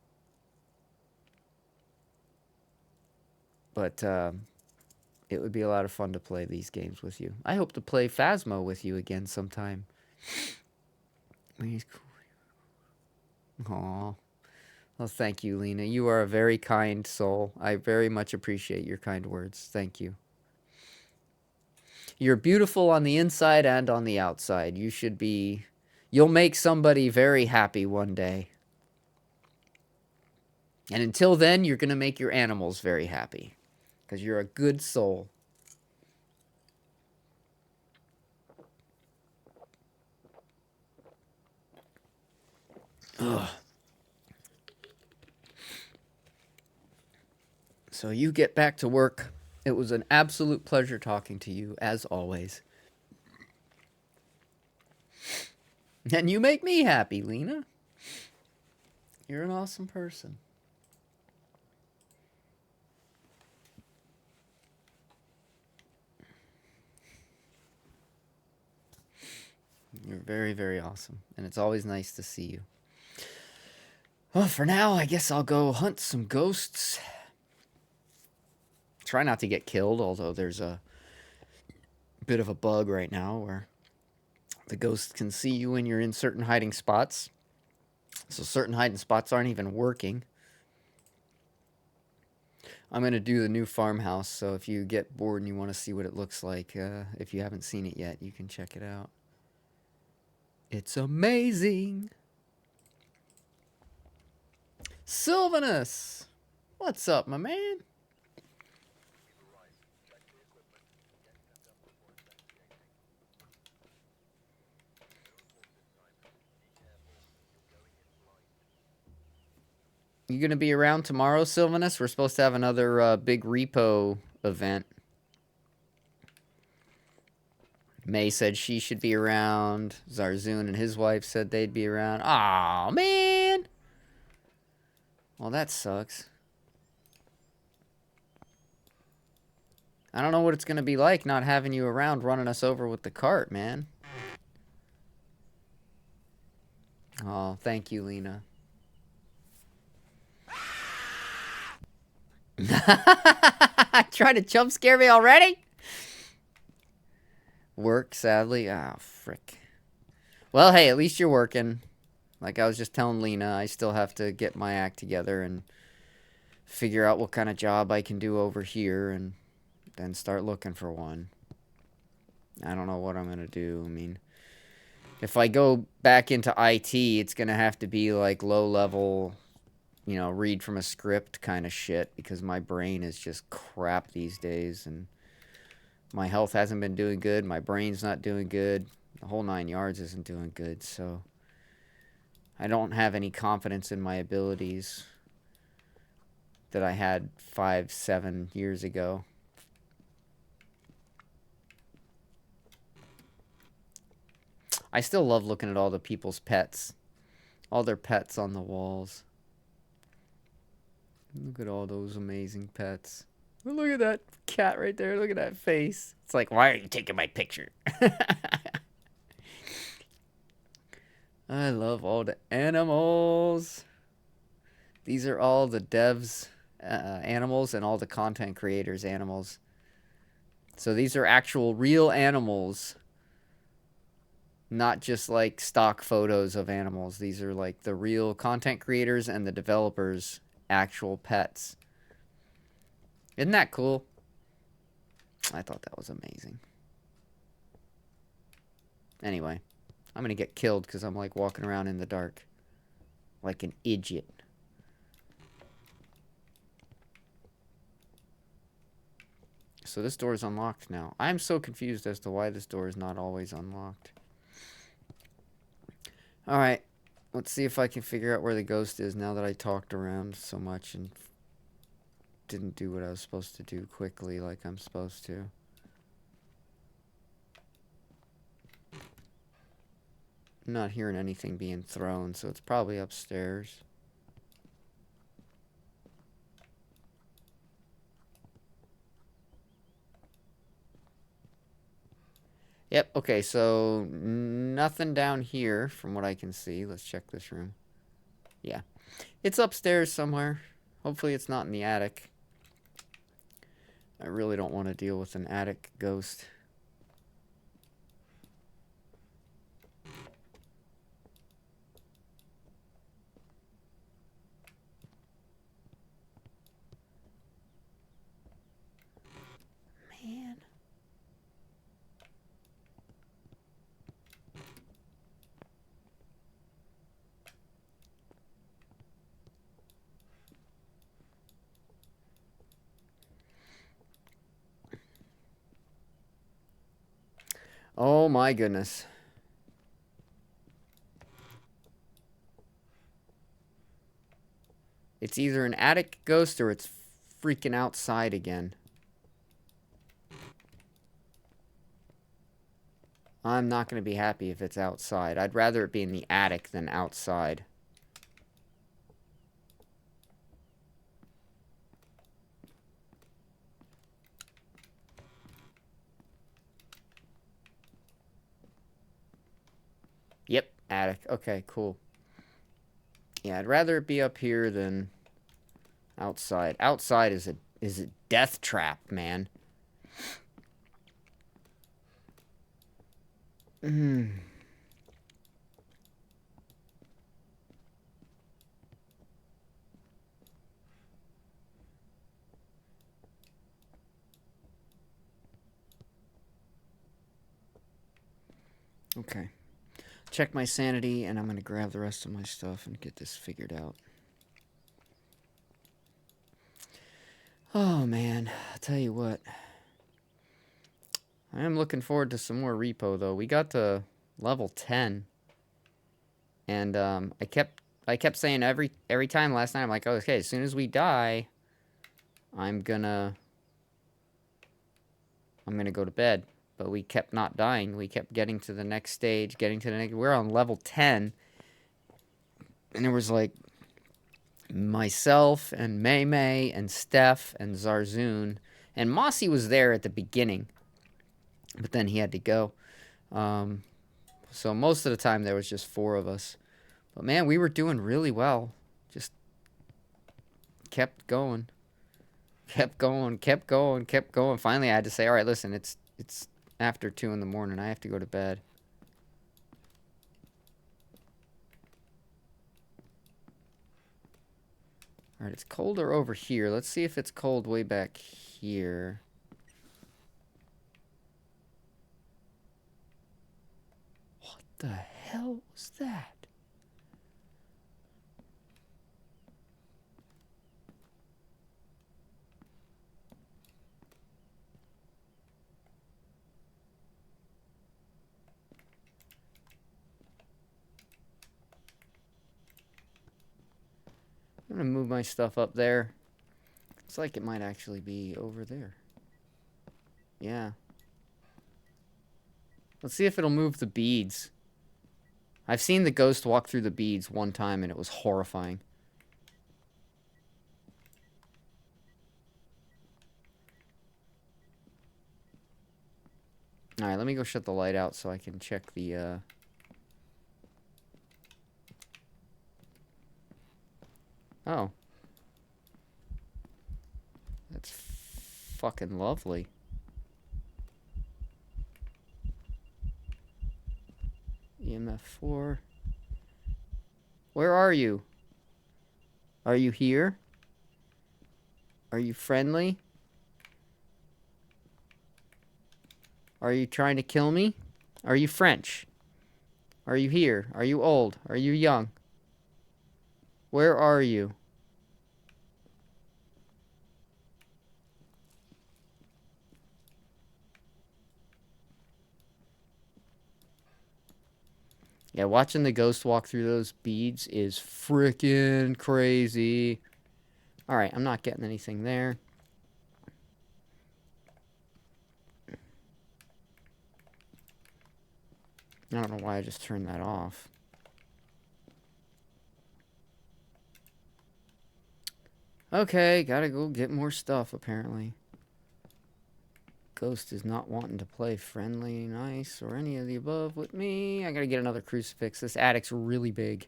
A: it would be a lot of fun to play these games with you. I hope to play Phasmo with you again sometime. He's cool. Aww. Well, thank you, Lena. You are a very kind soul. I very much appreciate your kind words. Thank you. You're beautiful on the inside and on the outside. You should be... You'll make somebody very happy one day. And until then, you're going to make your animals very happy. Because you're a good soul. Ugh. So you get back to work. It was an absolute pleasure talking to you, as always. And you make me happy, Lena. You're an awesome person. You're very, very awesome. And it's always nice to see you. Well, for now, I guess I'll go hunt some ghosts. Try not to get killed, although there's a bit of a bug right now where the ghosts can see you when you're in certain hiding spots. So certain hiding spots aren't even working. I'm going to do the new farmhouse, so if you get bored and you want to see what it looks like, if you haven't seen it yet, you can check it out. It's amazing! Sylvanus! What's up, my man? You gonna be around tomorrow, Sylvanus? We're supposed to have another big repo event. May said she should be around. Zarzoon and his wife said they'd be around. Aw, man! Well, that sucks. I don't know what it's gonna be like not having you around running us over with the cart, man. Oh, thank you, Lena. Trying to jump scare me already? Work, sadly. Ah, frick. Well, hey, at least you're working. Like I was just telling Lena, I still have to get my act together and figure out what kind of job I can do over here and then start looking for one. I don't know what I'm going to do. I mean, if I go back into IT, it's going to have to be like low level, you know, read from a script kind of shit because my brain is just crap these days and my health hasn't been doing good. My brain's not doing good. The whole 9 yards isn't doing good. So I don't have any confidence in my abilities that I had 5-7 years ago. I still love looking at all the people's pets. All their pets on the walls. Look at all those amazing pets. Look at that cat right there. Look at that face. It's like, why are you taking my picture? I love all the animals. These are all the devs animals and all the content creators' animals. So these are actual real animals, not just like stock photos of animals. These are like the real content creators and the developers' actual pets. Isn't that cool? I thought that was amazing. Anyway, I'm gonna get killed because I'm like walking around in the dark like an idiot. So this door is unlocked now. I'm so confused as to why this door is not always unlocked. Alright, let's see if I can figure out where the ghost is now that I talked around so much and didn't do what I was supposed to do quickly like I'm supposed to. I'm not hearing anything being thrown, so it's probably upstairs. Yep, okay, so nothing down here from what I can see. Let's check this room. Yeah. It's upstairs somewhere. Hopefully it's not in the attic. I really don't want to deal with an attic ghost. Man. Oh my goodness. It's either an attic ghost or it's freaking outside again. I'm not going to be happy if it's outside. I'd rather it be in the attic than outside. Yep, attic. Okay, cool. Yeah, I'd rather it be up here than outside. Outside is a death trap, man. Okay. Check my sanity, and I'm going to grab the rest of my stuff and get this figured out. Oh, man. I'll tell you what. I am looking forward to some more repo, though. We got to level 10. And I kept saying every time last night, I'm like, oh, okay, as soon as we die, I'm gonna go to bed. But we kept not dying. We kept getting to the next stage, getting to the next. We're on level 10. And there was like myself and May May and Steph and Zarzoon. And Mossy was there at the beginning. But then he had to go. So most of the time there was just 4 of us. But man, we were doing really well. Just kept going. Kept going, kept going, kept going. Finally I had to say, alright, listen, it's after 2 in the morning. I have to go to bed. Alright, it's colder over here. Let's see if it's cold way back here. What the hell was that? I'm gonna move my stuff up there. It's like it might actually be over there. Yeah. Let's see if it'll move the beads. I've seen the ghost walk through the beads one time and it was horrifying. Alright, let me go shut the light out so I can check the, Oh. fucking lovely. EMF 4. Where are you? Are you here? Are you friendly? Are you trying to kill me? Are you French? Are you here? Are you old? Are you young? Where are you? Yeah, watching the ghost walk through those beads is freaking crazy. Alright, I'm not getting anything there. I don't know why I just turned that off. Okay, gotta go get more stuff, apparently. Ghost is not wanting to play friendly, nice, or any of the above with me. I gotta get another crucifix. This attic's really big.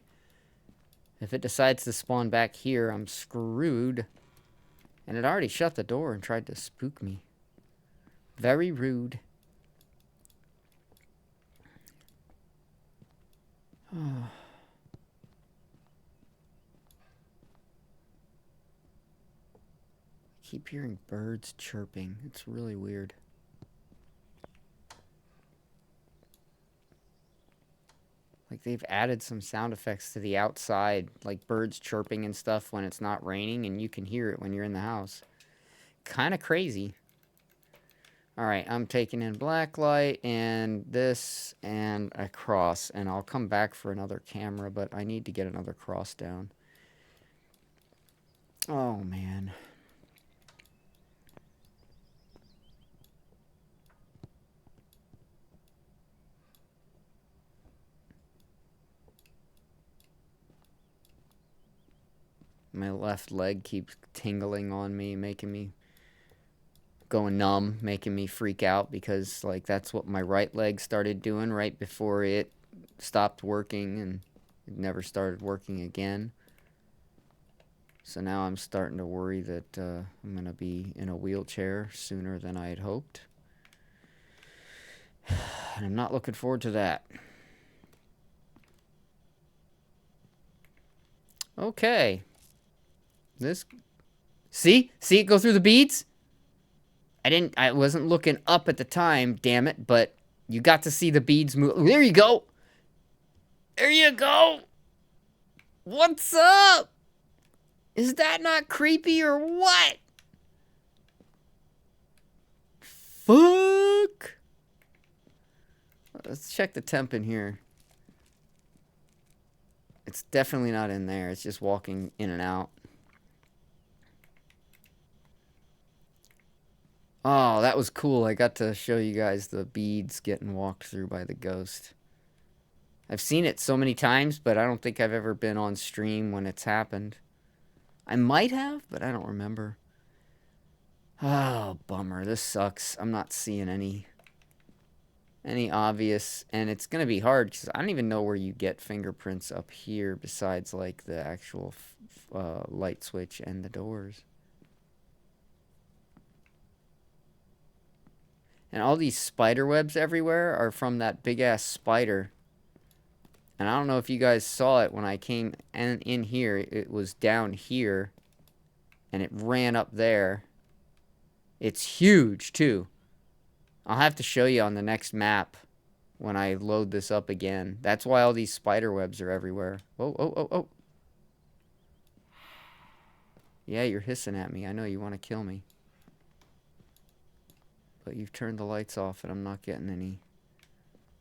A: If it decides to spawn back here, I'm screwed. And it already shut the door and tried to spook me. Very rude. Keep hearing birds chirping. It's really weird. Like they've added some sound effects to the outside, like birds chirping and stuff when it's not raining, and you can hear it when you're in the house. Kind of crazy. Alright, I'm taking in black light and this and a cross, and I'll come back for another camera, but I need to get another cross down. Oh, man. My left leg keeps tingling on me, making me going numb, making me freak out because, like, that's what my right leg started doing right before it stopped working, and it never started working again. So now I'm starting to worry that I'm going to be in a wheelchair sooner than I had hoped. And I'm not looking forward to that. Okay. This... See? See it go through the beads? I wasn't looking up at the time, damn it, but you got to see the beads move. There you go! There you go! What's up? Is that not creepy or what? Fuck! Let's check the temp in here. It's definitely not in there. It's just walking in and out. Oh, that was cool. I got to show you guys the beads getting walked through by the ghost. I've seen it so many times, but I don't think I've ever been on stream when it's happened. I might have, but I don't remember. Oh, bummer. This sucks. I'm not seeing any obvious, and it's going to be hard because I don't even know where you get fingerprints up here besides, like, the actual light switch and the doors. And all these spider webs everywhere are from that big-ass spider. And I don't know if you guys saw it when I came in here. It was down here. And it ran up there. It's huge, too. I'll have to show you on the next map when I load this up again. That's why all these spider webs are everywhere. Oh, oh, oh, oh. Yeah, you're hissing at me. I know you want to kill me. But you've turned the lights off and I'm not getting any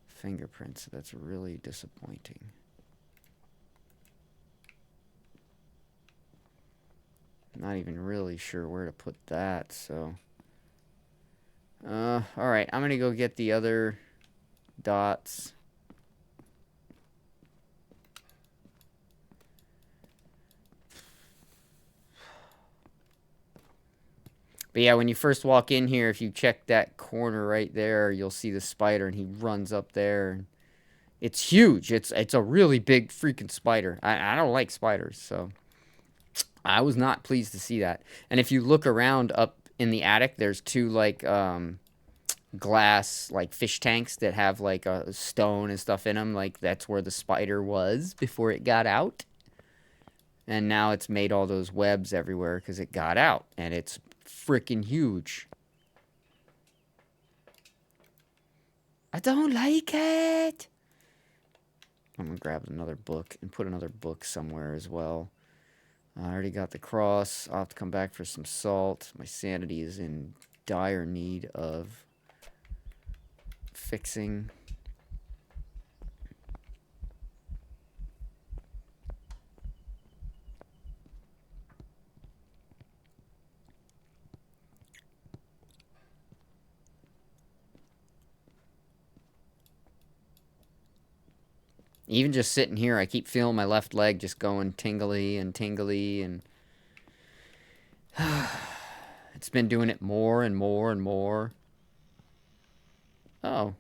A: fingerprints. That's really disappointing. I'm not even really sure where to put that, so... alright, I'm gonna go get the other dots. But yeah, when you first walk in here, if you check that corner right there, you'll see the spider, and he runs up there. And it's huge. It's a really big freaking spider. I don't like spiders, so I was not pleased to see that. And if you look around up in the attic, there's two, like, glass, like, fish tanks that have, like, a stone and stuff in them. Like, that's where the spider was before it got out. And now it's made all those webs everywhere because it got out. And it's freaking huge. I don't like it. I'm going to grab another book and put another book somewhere as well. I already got the cross. I'll have to come back for some salt. My sanity is in dire need of fixing. Even just sitting here, I keep feeling my left leg just going tingly and tingly, and it's been doing it more and more and more. Oh.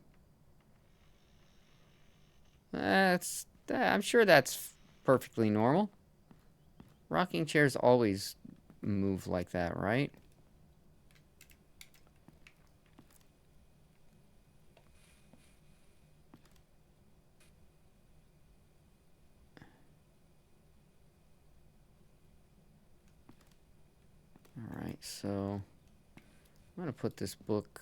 A: I'm sure that's perfectly normal. Rocking chairs always move like that, right? Alright, so I'm going to put this book...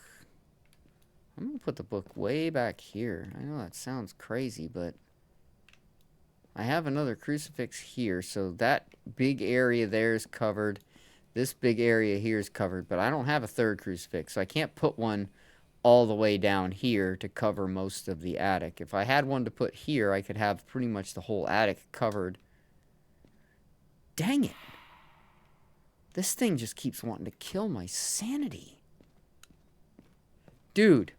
A: I'm going to put the book way back here. I know that sounds crazy, but I have another crucifix here, so that big area there is covered. This big area here is covered, but I don't have a third crucifix, so I can't put one all the way down here to cover most of the attic. If I had one to put here, I could have pretty much the whole attic covered. Dang it. This thing just keeps wanting to kill my sanity. Dude.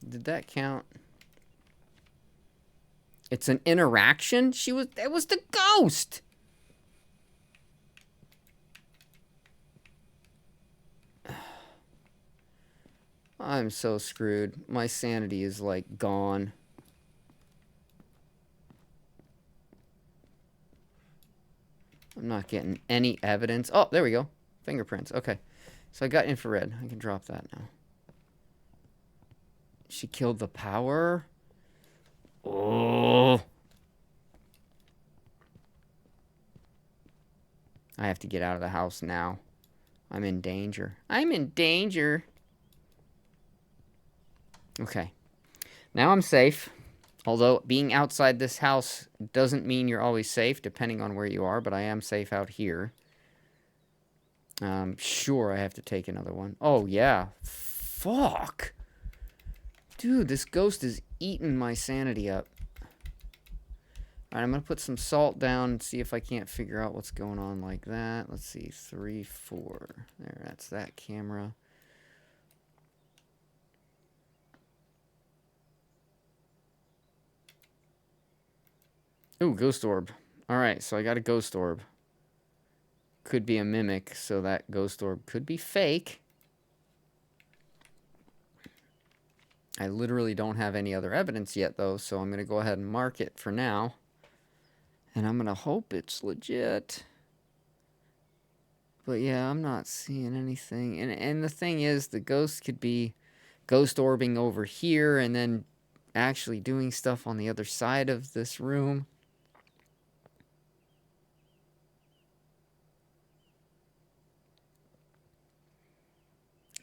A: Did that count? It's an interaction? It was the ghost! I'm so screwed. My sanity is, like, gone. I'm not getting any evidence. Oh, there we go. Fingerprints. Okay. So I got infrared. I can drop that now. She killed the power? Oh. I have to get out of the house now. I'm in danger. I'm in danger. Okay. Now I'm safe. Although being outside this house doesn't mean you're always safe, depending on where you are, but I am safe out here. Sure, I have to take another one. Oh, yeah. Fuck. Dude, this ghost is eating my sanity up. Alright, I'm going to put some salt down and see if I can't figure out what's going on like that. Let's see. 3, 4. There, that's that camera. Ooh, ghost orb. Alright, so I got a ghost orb. Could be a mimic, so that ghost orb could be fake. I literally don't have any other evidence yet, though, so I'm going to go ahead and mark it for now. And I'm going to hope it's legit. But yeah, I'm not seeing anything. And the thing is, the ghost could be ghost orbing over here and then actually doing stuff on the other side of this room.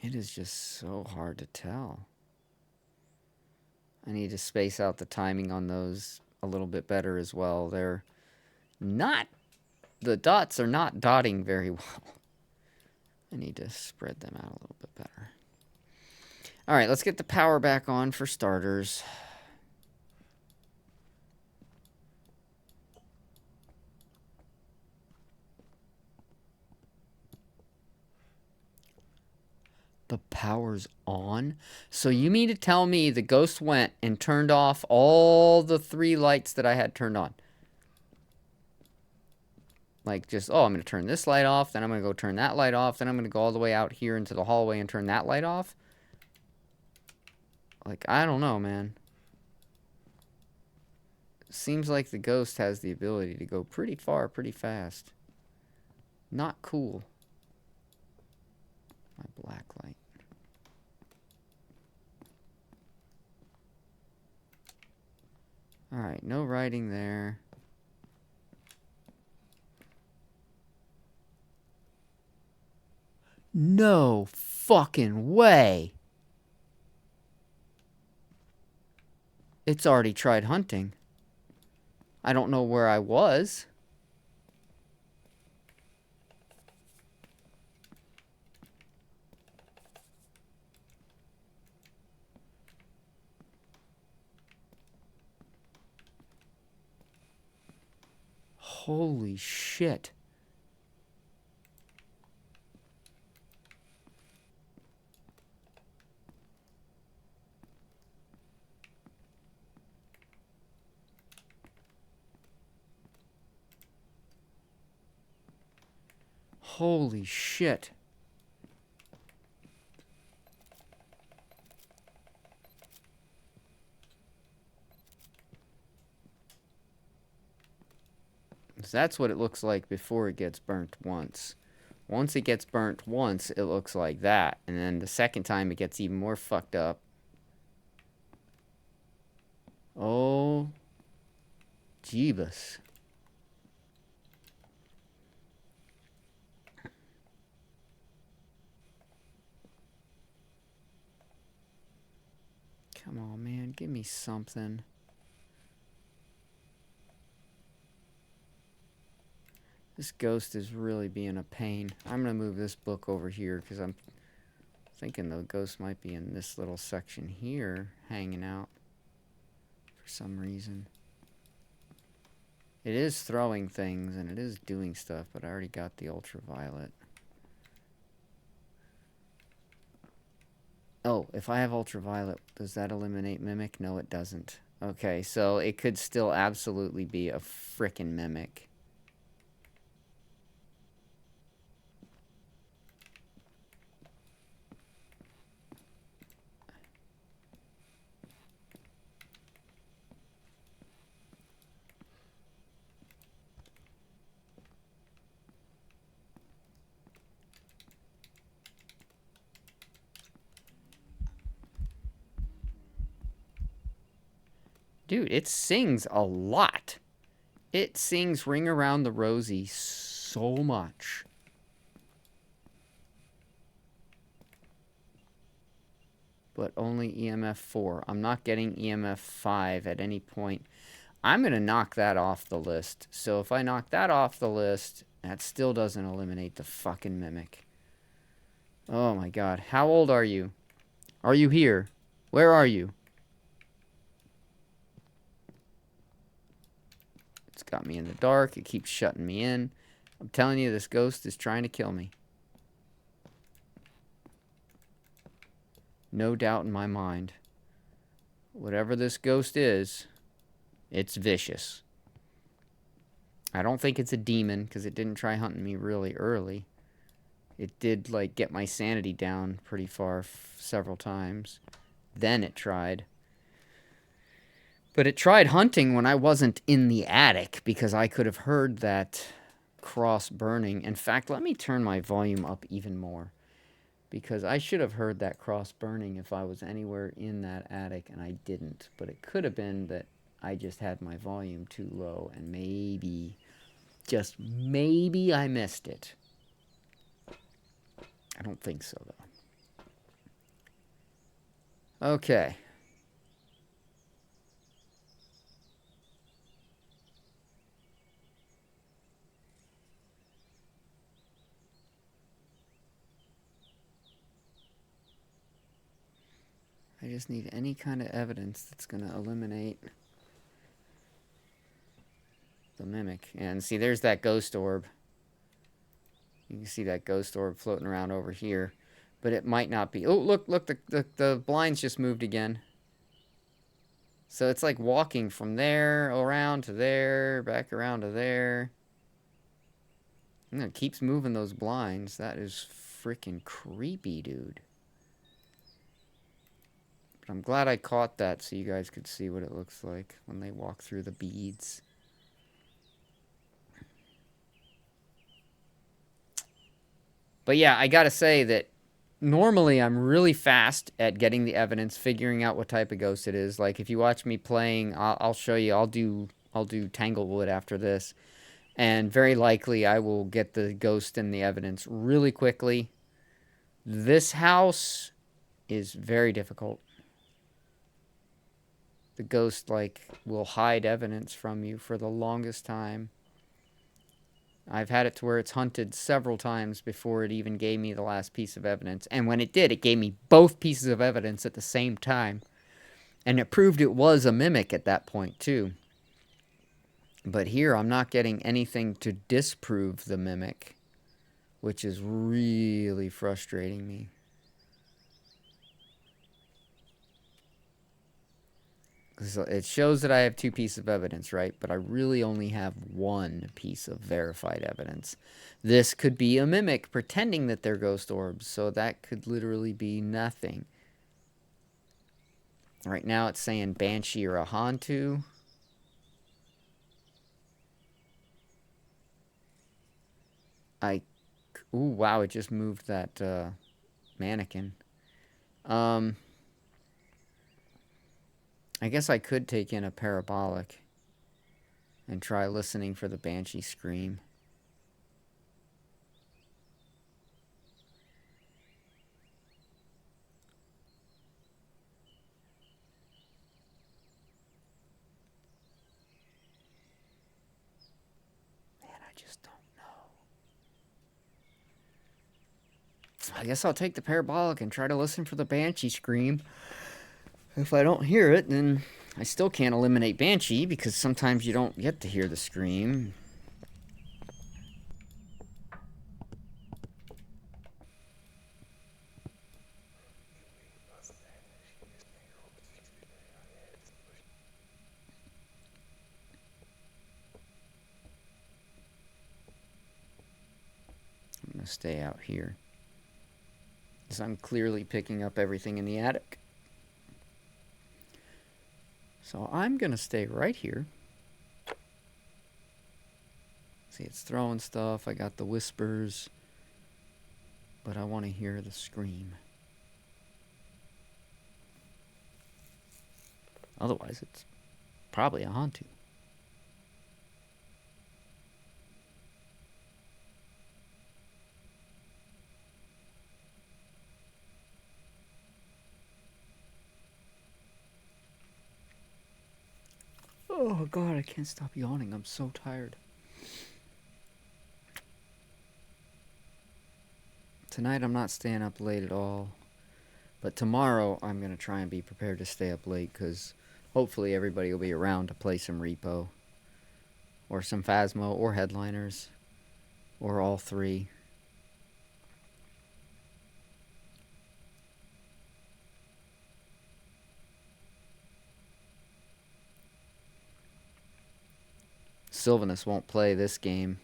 A: It is just so hard to tell. I need to space out the timing on those a little bit better as well. They're not... The dots are not dotting very well. I need to spread them out a little bit better. Alright, let's get the power back on for starters. The power's on? So you mean to tell me the ghost went and turned off all the 3 lights that I had turned on? Like, just, oh, I'm going to turn this light off, then I'm going to go turn that light off, then I'm going to go all the way out here into the hallway and turn that light off. Like, I don't know, man. Seems like the ghost has the ability to go pretty far, pretty fast. Not cool. My black light. Alright, no writing there. No fucking way! It's already tried hunting. I don't know where I was. Holy shit. Holy shit. So that's what it looks like before it gets burnt once. Once it gets burnt once, it looks like that. And then the second time, it gets even more fucked up. Oh, Jeebus. Come on, man. Give me something. This ghost is really being a pain. I'm going to move this book over here because I'm thinking the ghost might be in this little section here hanging out for some reason. It is throwing things and it is doing stuff, but I already got the ultraviolet. Oh, if I have ultraviolet, does that eliminate mimic? No, it doesn't. Okay, so it could still absolutely be a frickin' mimic. Dude, it sings a lot. It sings Ring Around the Rosie so much. But only EMF 4. I'm not getting EMF 5 at any point. I'm going to knock that off the list. So if I knock that off the list, that still doesn't eliminate the fucking mimic. Oh my god. How old are you? Are you here? Where are you? It's got me in the dark. It keeps shutting me in. I'm telling you, this ghost is trying to kill me. No doubt in my mind. Whatever this ghost is, it's vicious. I don't think it's a demon, because it didn't try hunting me really early. It did, like, get my sanity down pretty far several times. Then it tried. But it tried hunting when I wasn't in the attic, because I could have heard that cross burning. In fact, let me turn my volume up even more. Because I should have heard that cross burning if I was anywhere in that attic, and I didn't. But it could have been that I just had my volume too low, and maybe, just maybe, I missed it. I don't think so, though. Okay. I just need any kind of evidence that's going to eliminate the mimic. And see, there's that ghost orb. You can see that ghost orb floating around over here. But it might not be. Oh, look, the blinds just moved again. So it's like walking from there around to there, back around to there. And it keeps moving those blinds. That is freaking creepy, dude. But I'm glad I caught that so you guys could see what it looks like when they walk through the beads. But yeah, I gotta say that normally I'm really fast at getting the evidence, figuring out what type of ghost it is. Like if you watch me playing, I'll show you. I'll do Tanglewood after this, and very likely I will get the ghost and the evidence really quickly. This house is very difficult. The ghost like will hide evidence from you for the longest time. I've had it to where it's hunted several times before it even gave me the last piece of evidence. And when it did, it gave me both pieces of evidence at the same time. And it proved it was a mimic at that point, too. But here, I'm not getting anything to disprove the mimic, which is really frustrating me. So it shows that I have two pieces of evidence, right? But I really only have one piece of verified evidence. This could be a mimic pretending that they're ghost orbs, so that could literally be nothing. Right now it's saying Banshee or a Hantu. Ooh, wow, it just moved that mannequin. I guess I could take in a parabolic and try listening for the Banshee scream. Man, I just don't know. I guess I'll take the parabolic and try to listen for the Banshee scream. If I don't hear it, then I still can't eliminate Banshee because sometimes you don't get to hear the scream. I'm going to stay out here because I'm clearly picking up everything in the attic. So I'm going to stay right here. See, it's throwing stuff. I got the whispers. But I want to hear the scream. Otherwise, it's probably a Hantu. Oh god, I can't stop yawning. I'm so tired. Tonight I'm not staying up late at all. But tomorrow I'm going to try and be prepared to stay up late because hopefully everybody will be around to play some Repo. Or some Phasmo or Headliners. Or all three. Sylvanus won't play this game.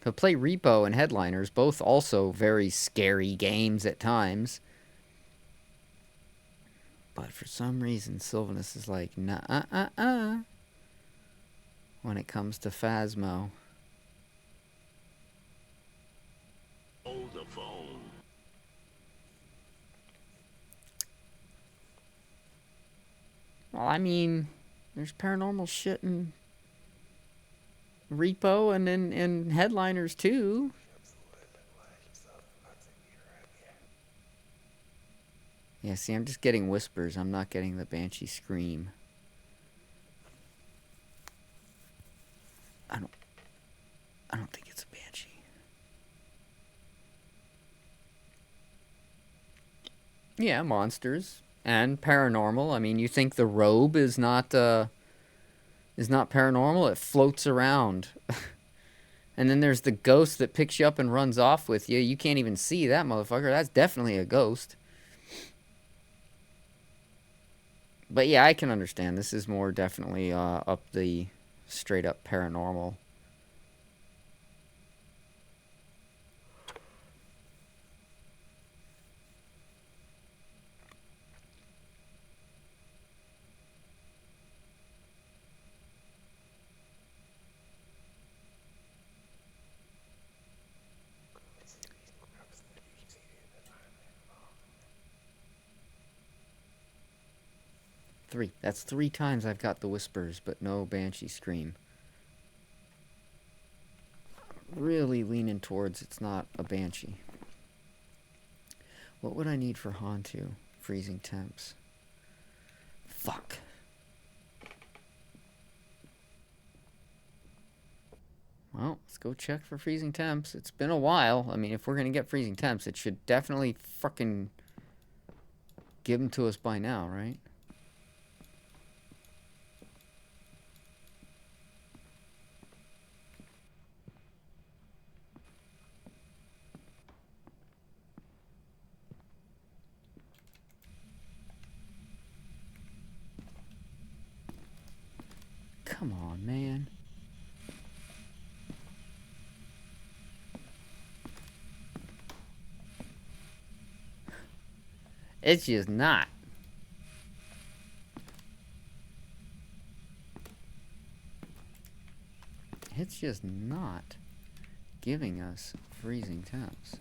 A: He'll play Repo and Headliners, both also very scary games at times. But for some reason, Sylvanus is like, nah, when it comes to Phasmo. Hold the phone. Well, I mean, there's paranormal shit in Repo and in Headliners too. Yeah, see, I'm just getting whispers. I'm not getting the Banshee scream. I don't think it's a Banshee. Yeah, monsters and paranormal. I mean, you think the robe is not paranormal? It floats around. And then there's the ghost that picks you up and runs off with you. You can't even see that motherfucker. That's definitely a ghost. But yeah, I can understand. This is more definitely up the straight up paranormal. 3. That's 3 times I've got the whispers, but no banshee scream. Really leaning towards it's not a banshee. What would I need for Hantu? Freezing temps. Fuck. Well, let's go check for freezing temps. It's been a while. I mean, if we're gonna get freezing temps, it should definitely fucking give them to us by now, right? Come on, man. It's just not. It's just not giving us freezing temps.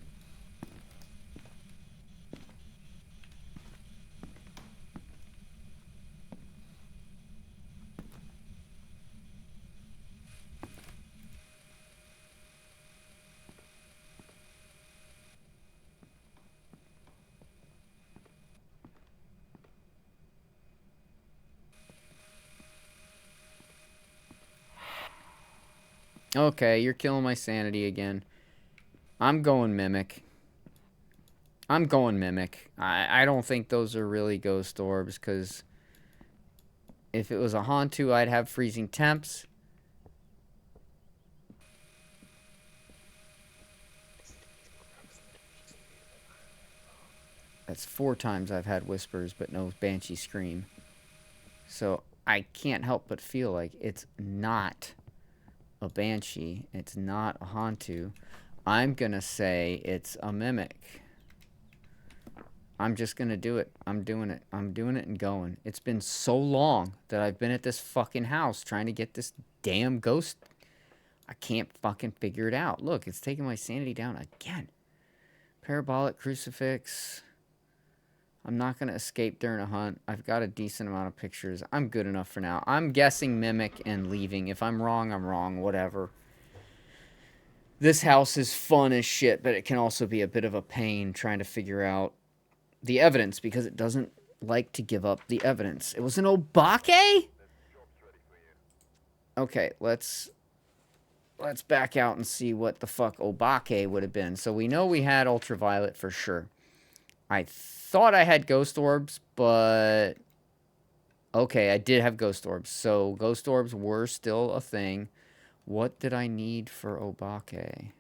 A: Okay, you're killing my sanity again. I'm going Mimic. I'm going Mimic. I don't think those are really ghost orbs, because if it was a Hantu, I'd have freezing temps. That's 4 times I've had whispers, but no banshee scream. So I can't help but feel like it's not a banshee. It's not a Hantu. I'm gonna say it's a Mimic. I'm just gonna do it. I'm doing it. I'm doing it and going. It's been so long that I've been at this fucking house trying to get this damn ghost. I can't fucking figure it out. Look, it's taking my sanity down again. Parabolic crucifix. I'm not going to escape during a hunt. I've got a decent amount of pictures. I'm good enough for now. I'm guessing Mimic and leaving. If I'm wrong, I'm wrong. Whatever. This house is fun as shit, but it can also be a bit of a pain trying to figure out the evidence, because it doesn't like to give up the evidence. It was an Obake? Okay, let's back out and see what the fuck Obake would have been. So we know we had ultraviolet for sure. I thought I had ghost orbs, but okay, I did have ghost orbs. So ghost orbs were still a thing. What did I need for Obake?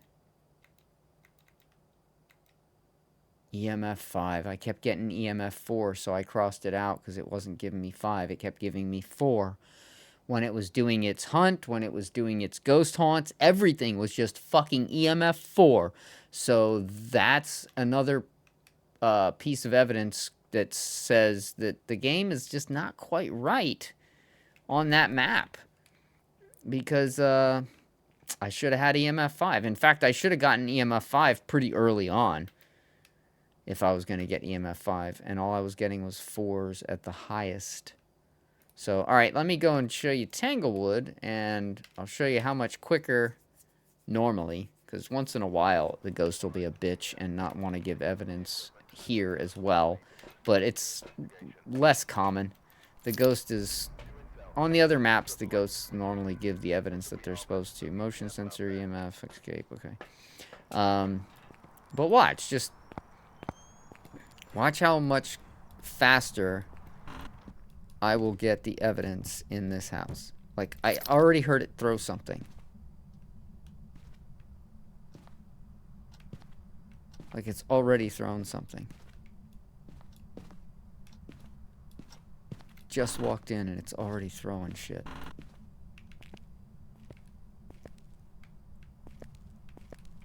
A: EMF 5. I kept getting EMF 4, so I crossed it out because it wasn't giving me 5. It kept giving me 4. When it was doing its hunt, when it was doing its ghost haunts, everything was just fucking EMF 4. So that's another piece of evidence that says that the game is just not quite right on that map. Because I should have had EMF 5. In fact, I should have gotten EMF 5 pretty early on if I was going to get EMF 5. And all I was getting was 4s at the highest. So, alright, let me go and show you Tanglewood, and I'll show you how much quicker normally, because once in a while the ghost will be a bitch and not want to give evidence here as well, but it's less common. The ghost is, on the other maps, the ghosts normally give the evidence that they're supposed to. Motion sensor, EMF, escape, okay. But watch, just watch how much faster I will get the evidence in this house. Like, I already heard it throw something. Like, it's already thrown something. Just walked in and it's already throwing shit.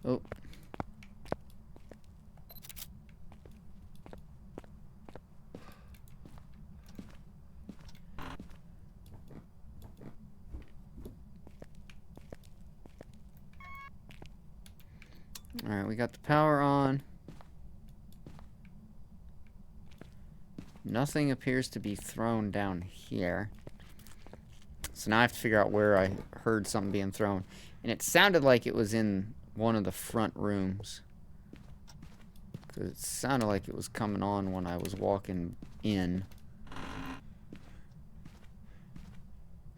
A: Oh. Alright, we got the power on. Nothing appears to be thrown down here. So now I have to figure out where I heard something being thrown. And it sounded like it was in one of the front rooms. Because it sounded like it was coming on when I was walking in.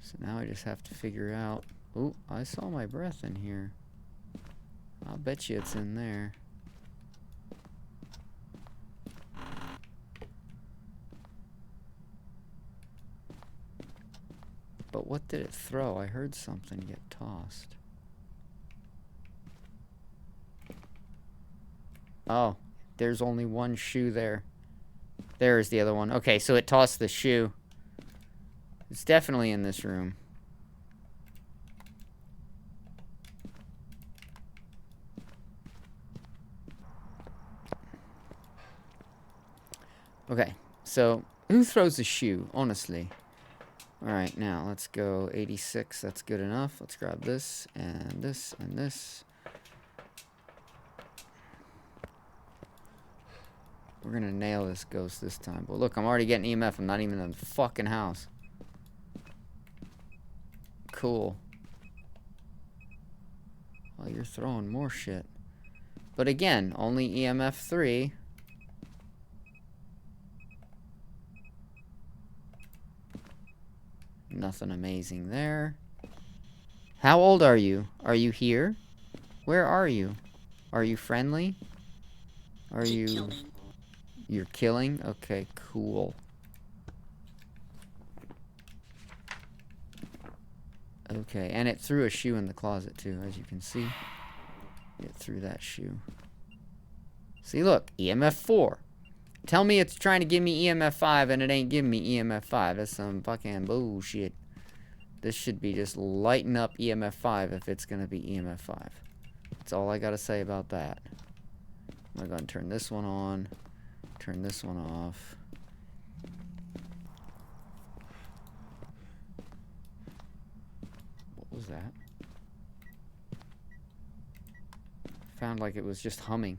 A: So now I just have to figure out... Ooh, I saw my breath in here. I'll bet you it's in there. But what did it throw? I heard something get tossed. Oh, there's only one shoe there. There's the other one. Okay, so it tossed the shoe. It's definitely in this room. Okay, so who throws a shoe, honestly? Alright, now let's go 86. That's good enough. Let's grab this and this and this. We're gonna nail this ghost this time. But look, I'm already getting EMF. I'm not even in the fucking house. Cool. Oh, you're throwing more shit. But again, only EMF 3. Nothing amazing there. How old are you? Are you here? Where are you? Are you friendly? Are you... You're killing? Okay, cool. Okay, and it threw a shoe in the closet too, as you can see. It threw that shoe. See, look, EMF 4. Tell me it's trying to give me EMF 5 and it ain't giving me EMF 5. That's some fucking bullshit. This should be just lighting up EMF 5 if it's gonna be EMF 5. That's all I gotta say about that. I'm gonna go and turn this one on. Turn this one off. What was that? Found like it was just humming.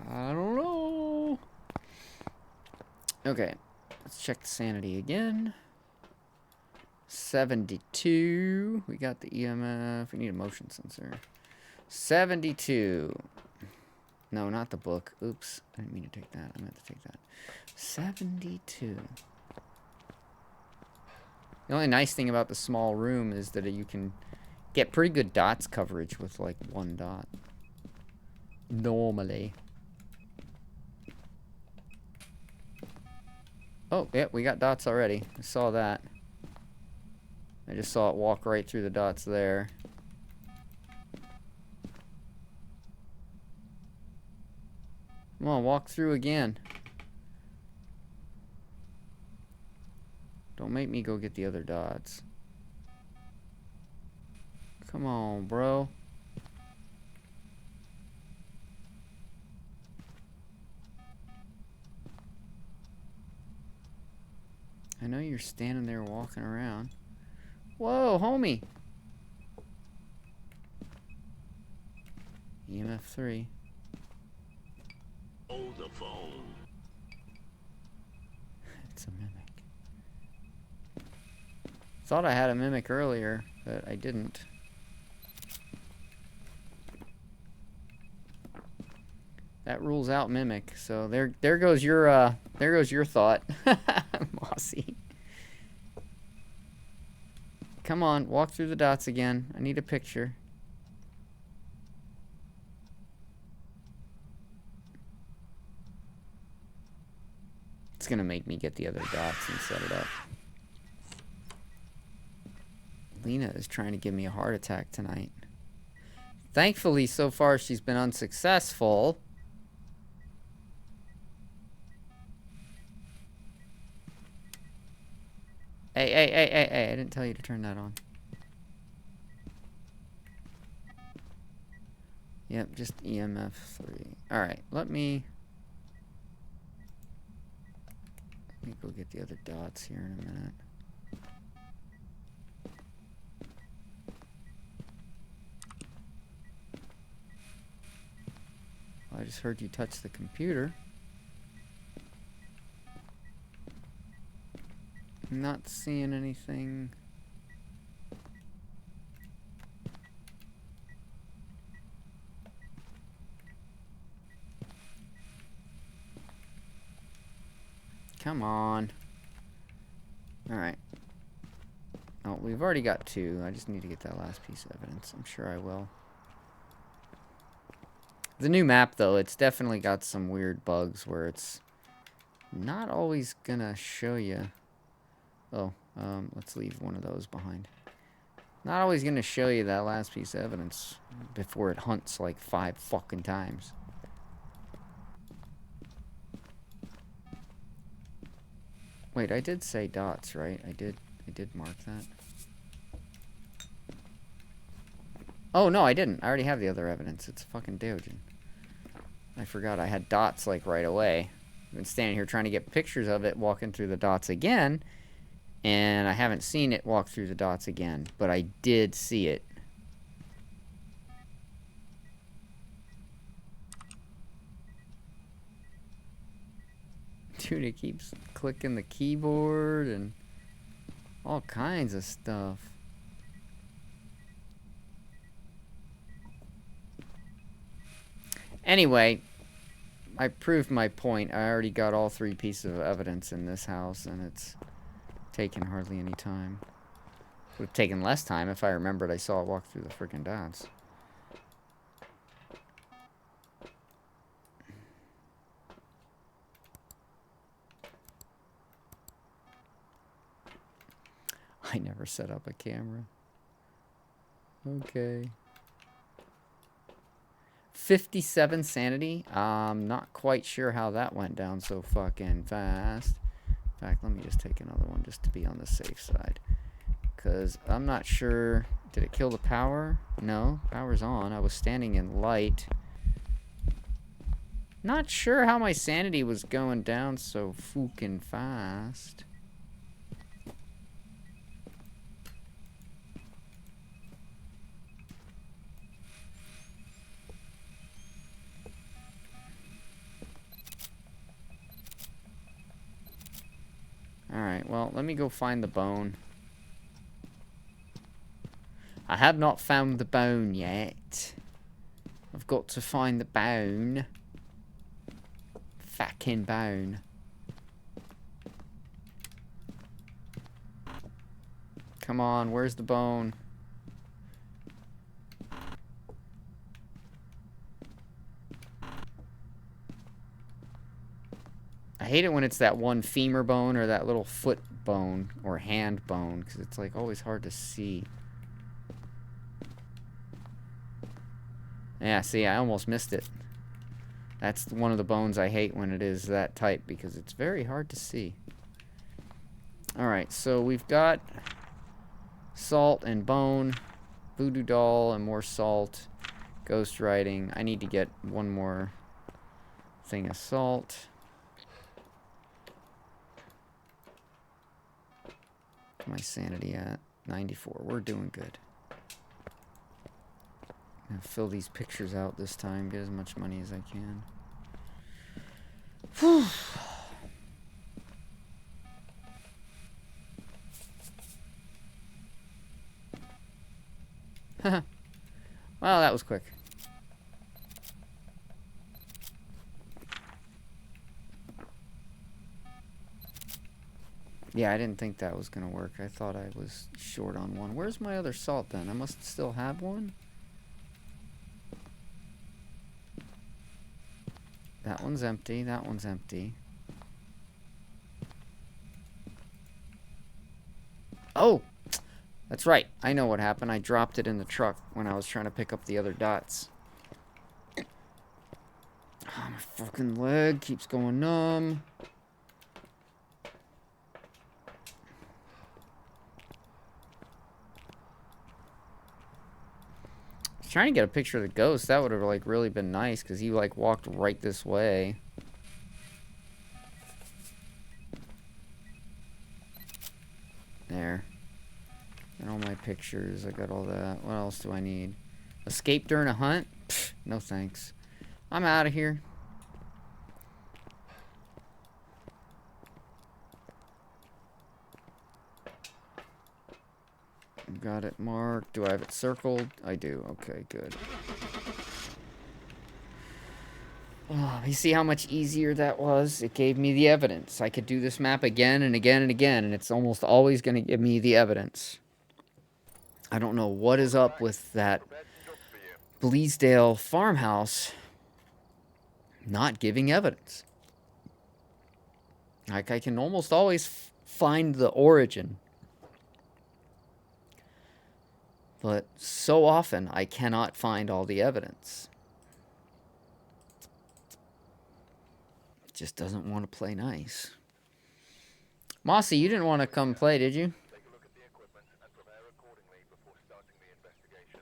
A: I don't know. Okay, let's check the sanity again. 72. We got the EMF. We need a motion sensor. 72. No, not the book. Oops. I didn't mean to take that. I meant to take that. 72. The only nice thing about the small room is that you can get pretty good dots coverage with like one dot. Normally. Oh, yeah, we got dots already. I saw that. I just saw it walk right through the dots there. Come on, walk through again. Don't make me go get the other dots. Come on, bro. I know you're standing there walking around. Whoa, homie. EMF 3.
C: Hold the phone.
A: It's a mimic. Thought I had a mimic earlier, but I didn't. That rules out mimic. So there goes your thought. Mossy. Come on, walk through the dots again. I need a picture. It's gonna make me get the other dots and set it up. Lena is trying to give me a heart attack tonight. Thankfully, so far, she's been unsuccessful. Hey, I didn't tell you to turn that on. Yep, just EMF 3. Alright, let me go get the other dots here in a minute. just heard you touch the computer. I'm not seeing anything. Come on. Alright. Oh, we've already got 2. I just need to get that last piece of evidence. I'm sure I will. The new map, though, it's definitely got some weird bugs where it's not always gonna show you. Oh, let's leave one of those behind. Not always gonna show you that last piece of evidence before it hunts like 5 fucking times. Wait, I did say dots, right? I did mark that. Oh, no, I didn't. I already have the other evidence. It's fucking Deogen. I forgot I had dots, like, right away. I've been standing here trying to get pictures of it walking through the dots again, and I haven't seen it walk through the dots again, but I did see it. Dude, it keeps clicking the keyboard and all kinds of stuff. Anyway, I proved my point. I already got all 3 pieces of evidence in this house, and it's taken hardly any time. It would have taken less time if I remembered I saw it walk through the freaking dots. I never set up a camera. Okay. 57 sanity. Not quite sure how that went down so fucking fast. In fact, let me just take another one just to be on the safe side. Because I'm not sure. Did it kill the power? No, power's on. I was standing in light. Not sure how my sanity was going down so fucking fast. Alright, well, let me go find the bone. I have not found the bone yet. I've got to find the bone. Fucking bone. Come on, where's the bone? I hate it when it's that one femur bone or that little foot bone or hand bone, because it's like always hard to see. Yeah, see, I almost missed it. That's one of the bones I hate when it is that type, because it's very hard to see. Alright, so we've got salt and bone, voodoo doll, and more salt, ghost writing. I need to get one more thing of salt. My sanity at 94. We're doing good. I'm gonna fill these pictures out this time, get as much money as I can. Whew. Well, that was quick. Yeah, I didn't think that was gonna work. I thought I was short on one. Where's my other salt then? I must still have one. That one's empty. That one's empty. Oh! That's right. I know what happened. I dropped it in the truck when I was trying to pick up the other dots. Oh, my fucking leg keeps going numb. Trying to get a picture of the ghost. That would have like really been nice because he like walked right this way. There. Got all my pictures. I got all that. What else do I need? Escape during a hunt? Pfft, no thanks. I'm out of here. Got it marked. Do I have it circled? I do. Okay, good. Oh, you see how much easier that was? It gave me the evidence. I could do this map again and again and again, and it's almost always going to give me the evidence. I don't know what is up with that Bleasdale farmhouse not giving evidence. Like, I can almost always find the origin. But so often, I cannot find all the evidence. It just doesn't want to play nice. Mossy, you didn't want to come play, did you?
C: Take a look at the equipment and prepare accordingly before starting the investigation.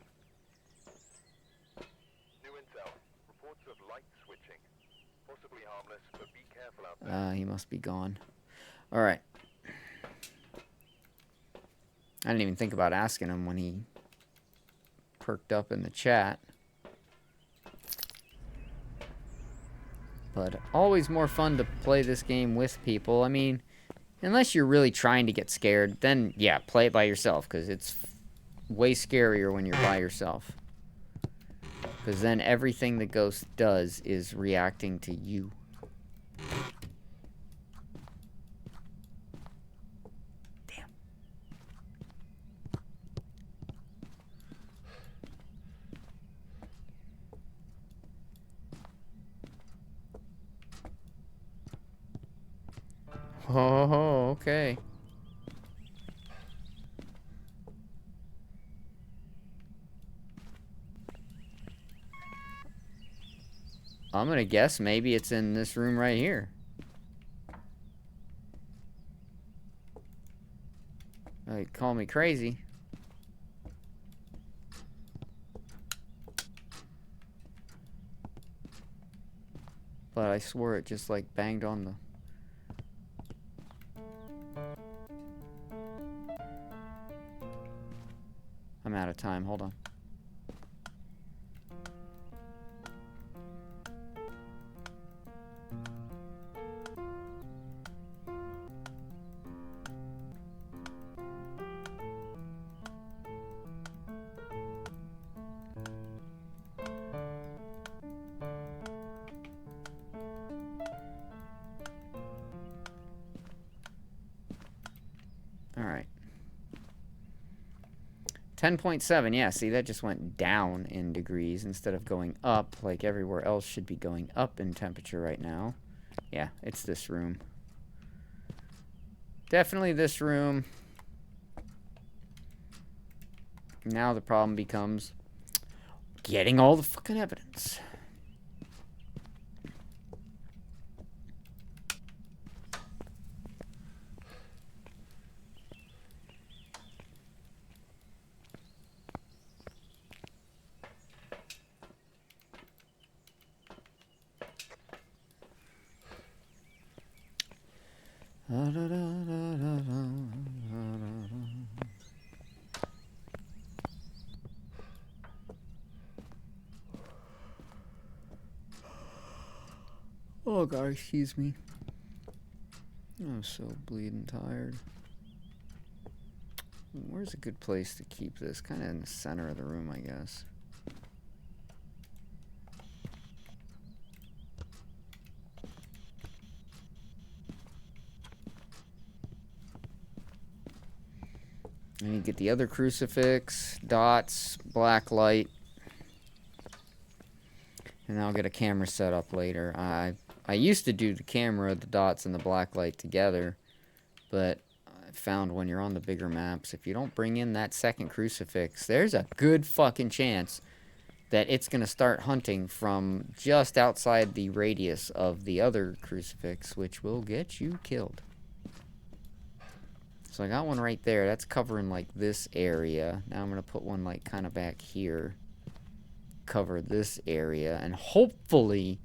C: New intel. Reports of light switching. Possibly harmless, but be careful out there.
A: He must be gone. Alright. I didn't even think about asking him when he perked up in the chat. But always more fun to play this game with people. I mean, unless you're really trying to get scared, then yeah, play it by yourself, because it's way scarier when you're by yourself. Because then everything the ghost does is reacting to you. Damn. Oh, okay. I'm gonna guess maybe it's in this room right here. Call me crazy. But I swore it just like banged on the... I'm out of time, hold on. Alright. 10.7, yeah, see, that just went down in degrees instead of going up, like everywhere else should be going up in temperature right now. Yeah, it's this room. Definitely this room. Now the problem becomes getting all the fucking evidence. Oh god, excuse me. I'm so bleeding tired. Where's a good place to keep this? Kind of in the center of the room, I guess. I need to get the other crucifix, dots, black light. And I'll get a camera set up later. I used to do the camera, the dots, and the black light together. But I found when you're on the bigger maps, if you don't bring in that second crucifix, there's a good fucking chance that it's going to start hunting from just outside the radius of the other crucifix, which will get you killed. So I got one right there. That's covering, like, this area. Now I'm going to put one, like, kind of back here. Cover this area. And hopefully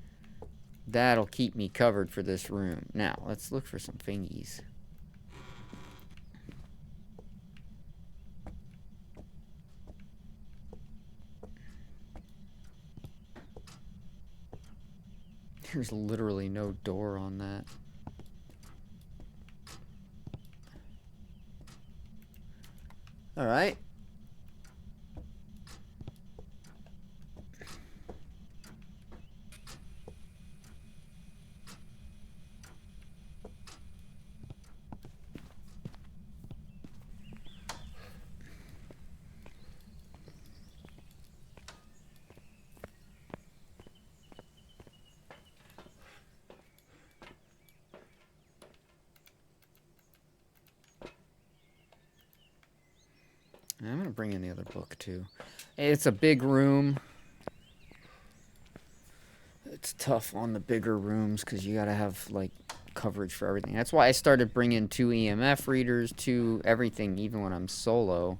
A: that'll keep me covered for this room. Now, let's look for some thingies. There's literally no door on that. Alright. I'm gonna bring in the other book too. It's a big room. It's tough on the bigger rooms because you gotta have like coverage for everything. That's why I started bringing 2 EMF readers, 2 everything, even when I'm solo.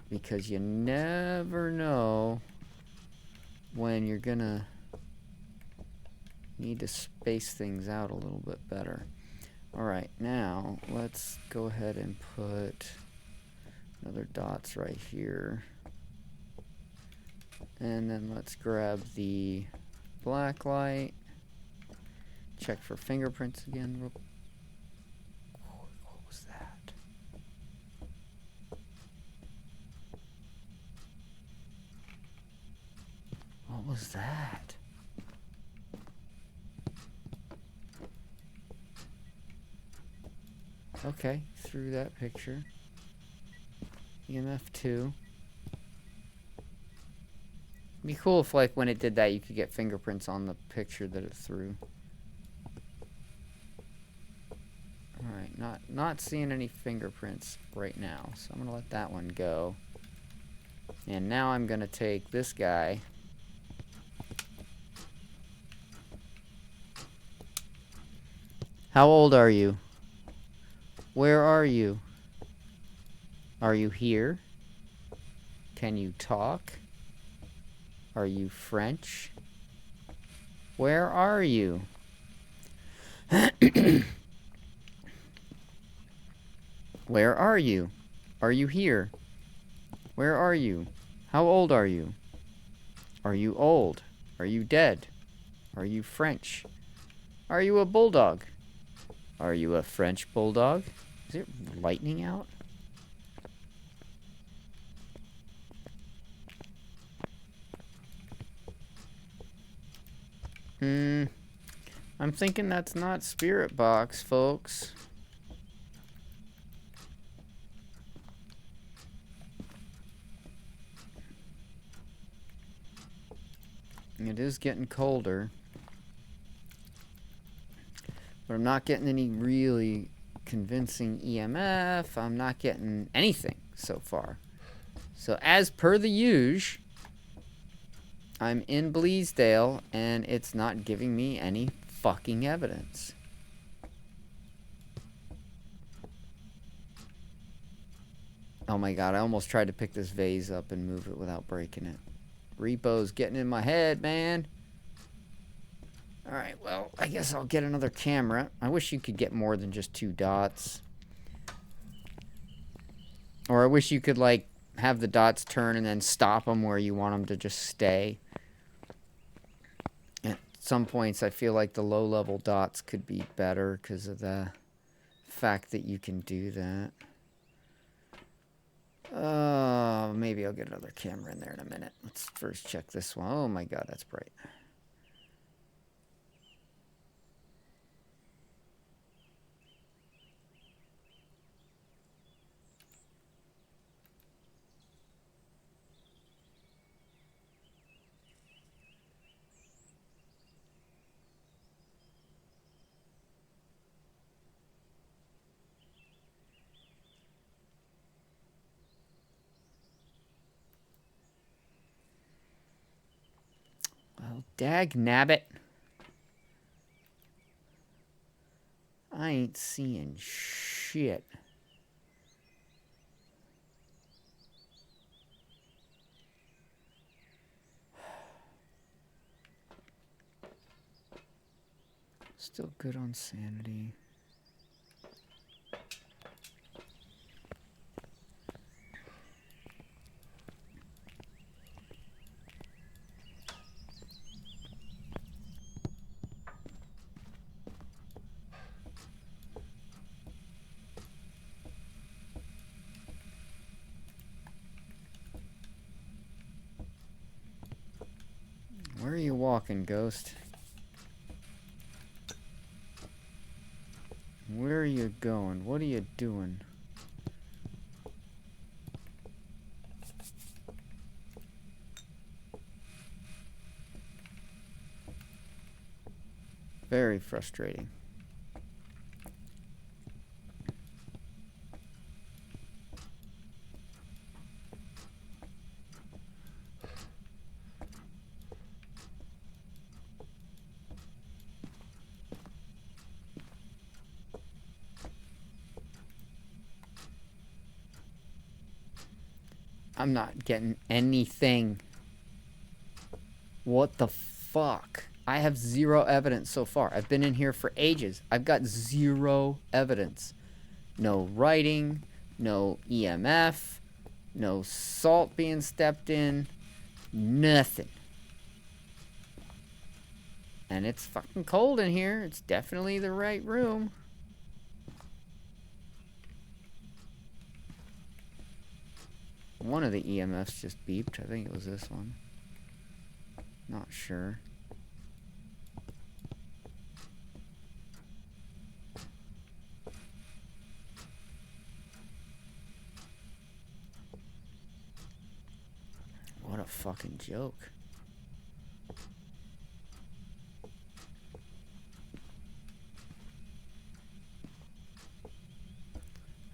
A: Because you never know when you're gonna need to space things out a little bit better. Alright, now let's go ahead and put another dots right here. And then let's grab the black light. Check for fingerprints again. What was that? What was that? Okay, through that picture. EMF 2. It'd be cool if, like, when it did that, you could get fingerprints on the picture that it threw. Alright, not seeing any fingerprints right now, so I'm gonna let that one go. And now I'm gonna take this guy. How old are you? Where are you? Are you here? Can you talk? Are you French? Where are you? Where are you? Are you here? Where are you? How old are you? Are you old? Are you dead? Are you French? Are you a bulldog? Are you a French bulldog? Is it lightning out? I'm thinking that's not Spirit Box, folks. It is getting colder. But I'm not getting any really convincing EMF. I'm not getting anything so far. So as per the usual, I'm in Bleasdale and it's not giving me any fucking evidence. Oh my god, I almost tried to pick this vase up and move it without breaking it. Repo's getting in my head, man. Alright, well, I guess I'll get another camera. I wish you could get more than just 2 dots. Or I wish you could, like, have the dots turn and then stop them where you want them to just stay. At some points, I feel like the low-level dots could be better because of the fact that you can do that. Maybe I'll get another camera in there in a minute. Let's first check this one. Oh my god, that's bright. Well, dag nabbit. I ain't seeing shit. Still good on sanity. walking, Ghost? Where are you going? What are you doing? Very frustrating. I'm not getting anything. What the fuck? I have zero evidence so far. I've been in here for ages. I've got zero evidence. No writing, no EMF, no salt being stepped in, nothing. And it's fucking cold in here. It's definitely the right room. One of the EMFs just beeped. I think it was this one. Not sure. What a fucking joke.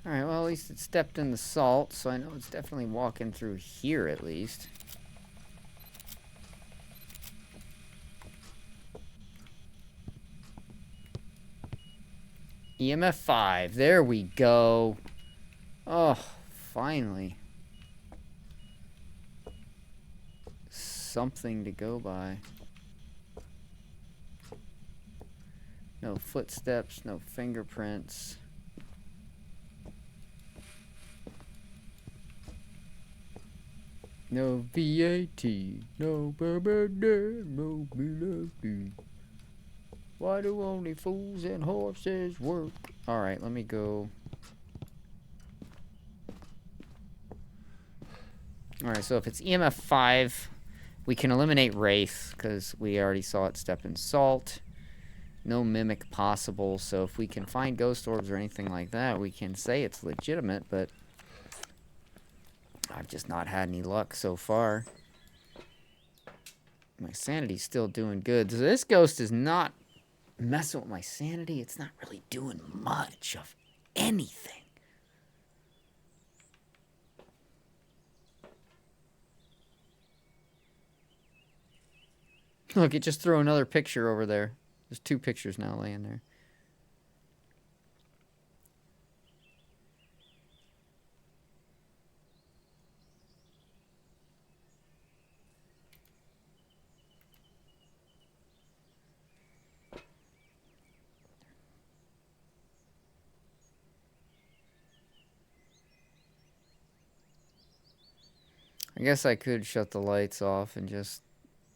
A: Alright, well, at least it stepped in the salt, so I know it's definitely walking through here at least. EMF 5. There we go. Oh, finally. Something to go by. No footsteps, no fingerprints. No VAT, no BBD, no BLD. Why do only fools and horses work? Alright, let me go. Alright, so if it's EMF 5, we can eliminate Wraith, because we already saw it step in salt. No mimic possible, so if we can find ghost orbs or anything like that, we can say it's legitimate, but I've just not had any luck so far. My sanity's still doing good. So this ghost is not messing with my sanity. It's not really doing much of anything. Look, it just threw another picture over there. There's 2 pictures now laying there. I guess I could shut the lights off and just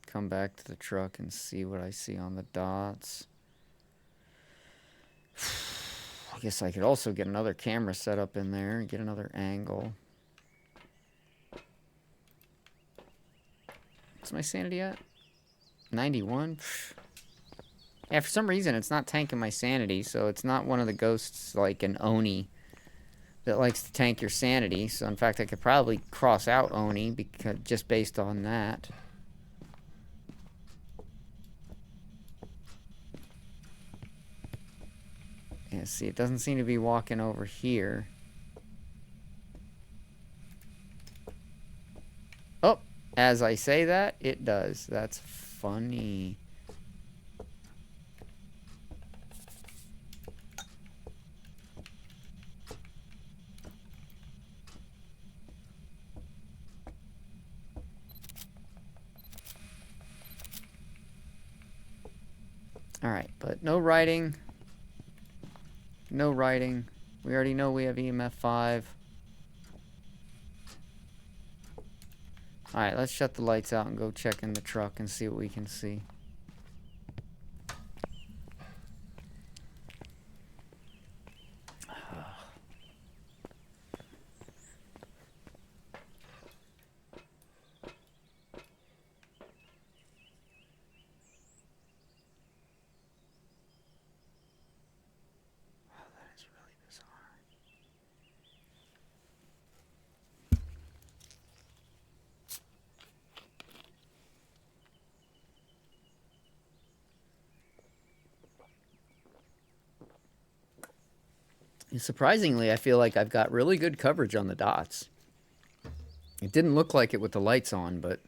A: come back to the truck and see what I see on the dots. I guess I could also get another camera set up in there and get another angle. What's my sanity at? 91? Yeah, for some reason it's not tanking my sanity, so it's not one of the ghosts like an Oni that likes to tank your sanity. So in fact, I could probably cross out Oni because just based on that. Yeah, see, it doesn't seem to be walking over here. Oh, as I say that, it does. That's funny. Alright, but no writing. No writing. We already know we have EMF 5. Alright, let's shut the lights out and go check in the truck and see what we can see. Surprisingly, I feel like I've got really good coverage on the dots. It didn't look like it with the lights on, but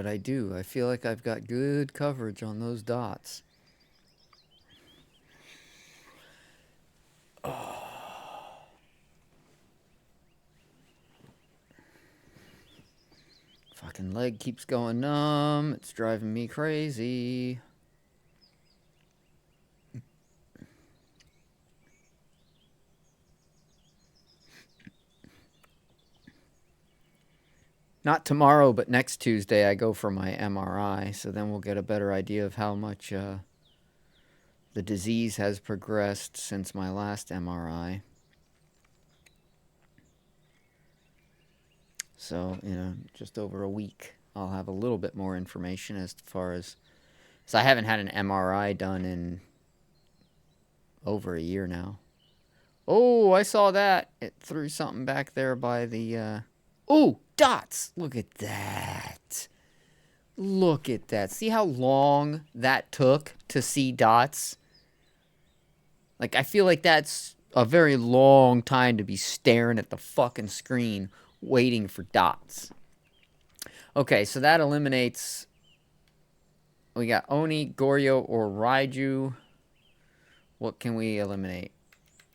A: I do. I feel like I've got good coverage on those dots. Fucking leg keeps going numb. It's driving me crazy. Not tomorrow, but next Tuesday I go for my MRI, so then we'll get a better idea of how much the disease has progressed since my last MRI. So, just over a week, I'll have a little bit more information as far as... So I haven't had an MRI done in over a year now. Oh, I saw that. It threw something back there by the... Oh, dots! Look at that. Look at that. See how long that took to see dots? Like, I feel like that's a very long time to be staring at the fucking screen waiting for dots. Okay, so that eliminates... We got Oni, Goryo, or Raiju. What can we eliminate?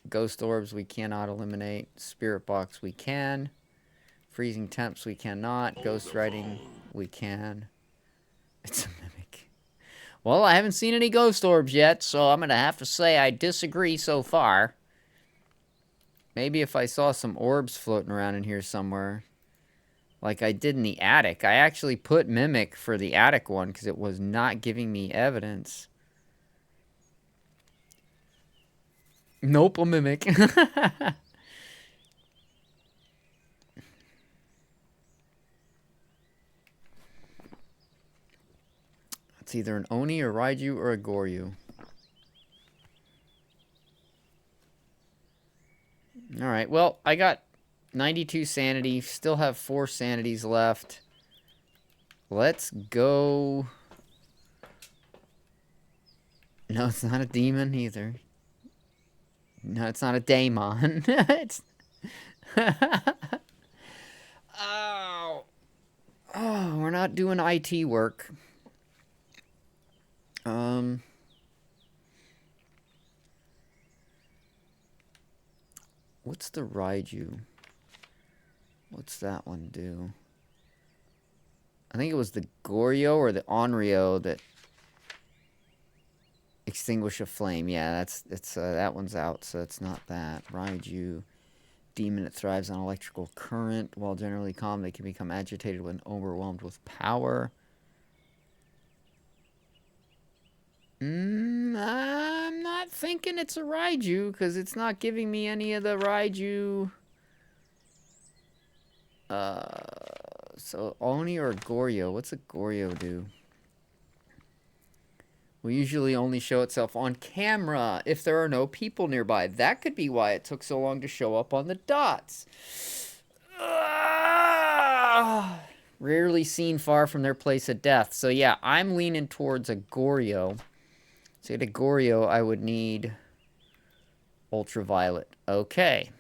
A: Ghost Orbs we cannot eliminate. Spirit Box we can. Freezing Temps we cannot. Ghost Writing we can. It's a mimic. Well, I haven't seen any Ghost Orbs yet, so I'm going to have to say I disagree so far. Maybe if I saw some orbs floating around in here somewhere, like I did in the attic. I actually put Mimic for the attic one because it was not giving me evidence. Nope, a Mimic. It's either an Oni, a Raiju, or a Goryu. Alright, well, I got 92 sanity. Still have 4 sanities left. Let's go... No, it's not a demon either. No, it's not a daemon. It's... Oh. Oh, we're not doing IT work. What's the Raiju? What's that one do? I think it was the Goryo or the Onryo that extinguish a flame. Yeah, that one's out, so it's not that. Raiju, demon that thrives on electrical current. While generally calm, they can become agitated when overwhelmed with power. I'm not thinking it's a Raiju, because it's not giving me any of the Raiju. So Oni or Goryo? What's a Goryo do? Will usually only show itself on camera if there are no people nearby. That could be why it took so long to show up on the dots. Rarely seen far from their place of death. So yeah, I'm leaning towards a Goryo. So to Goryo, I would need Ultraviolet. Okay.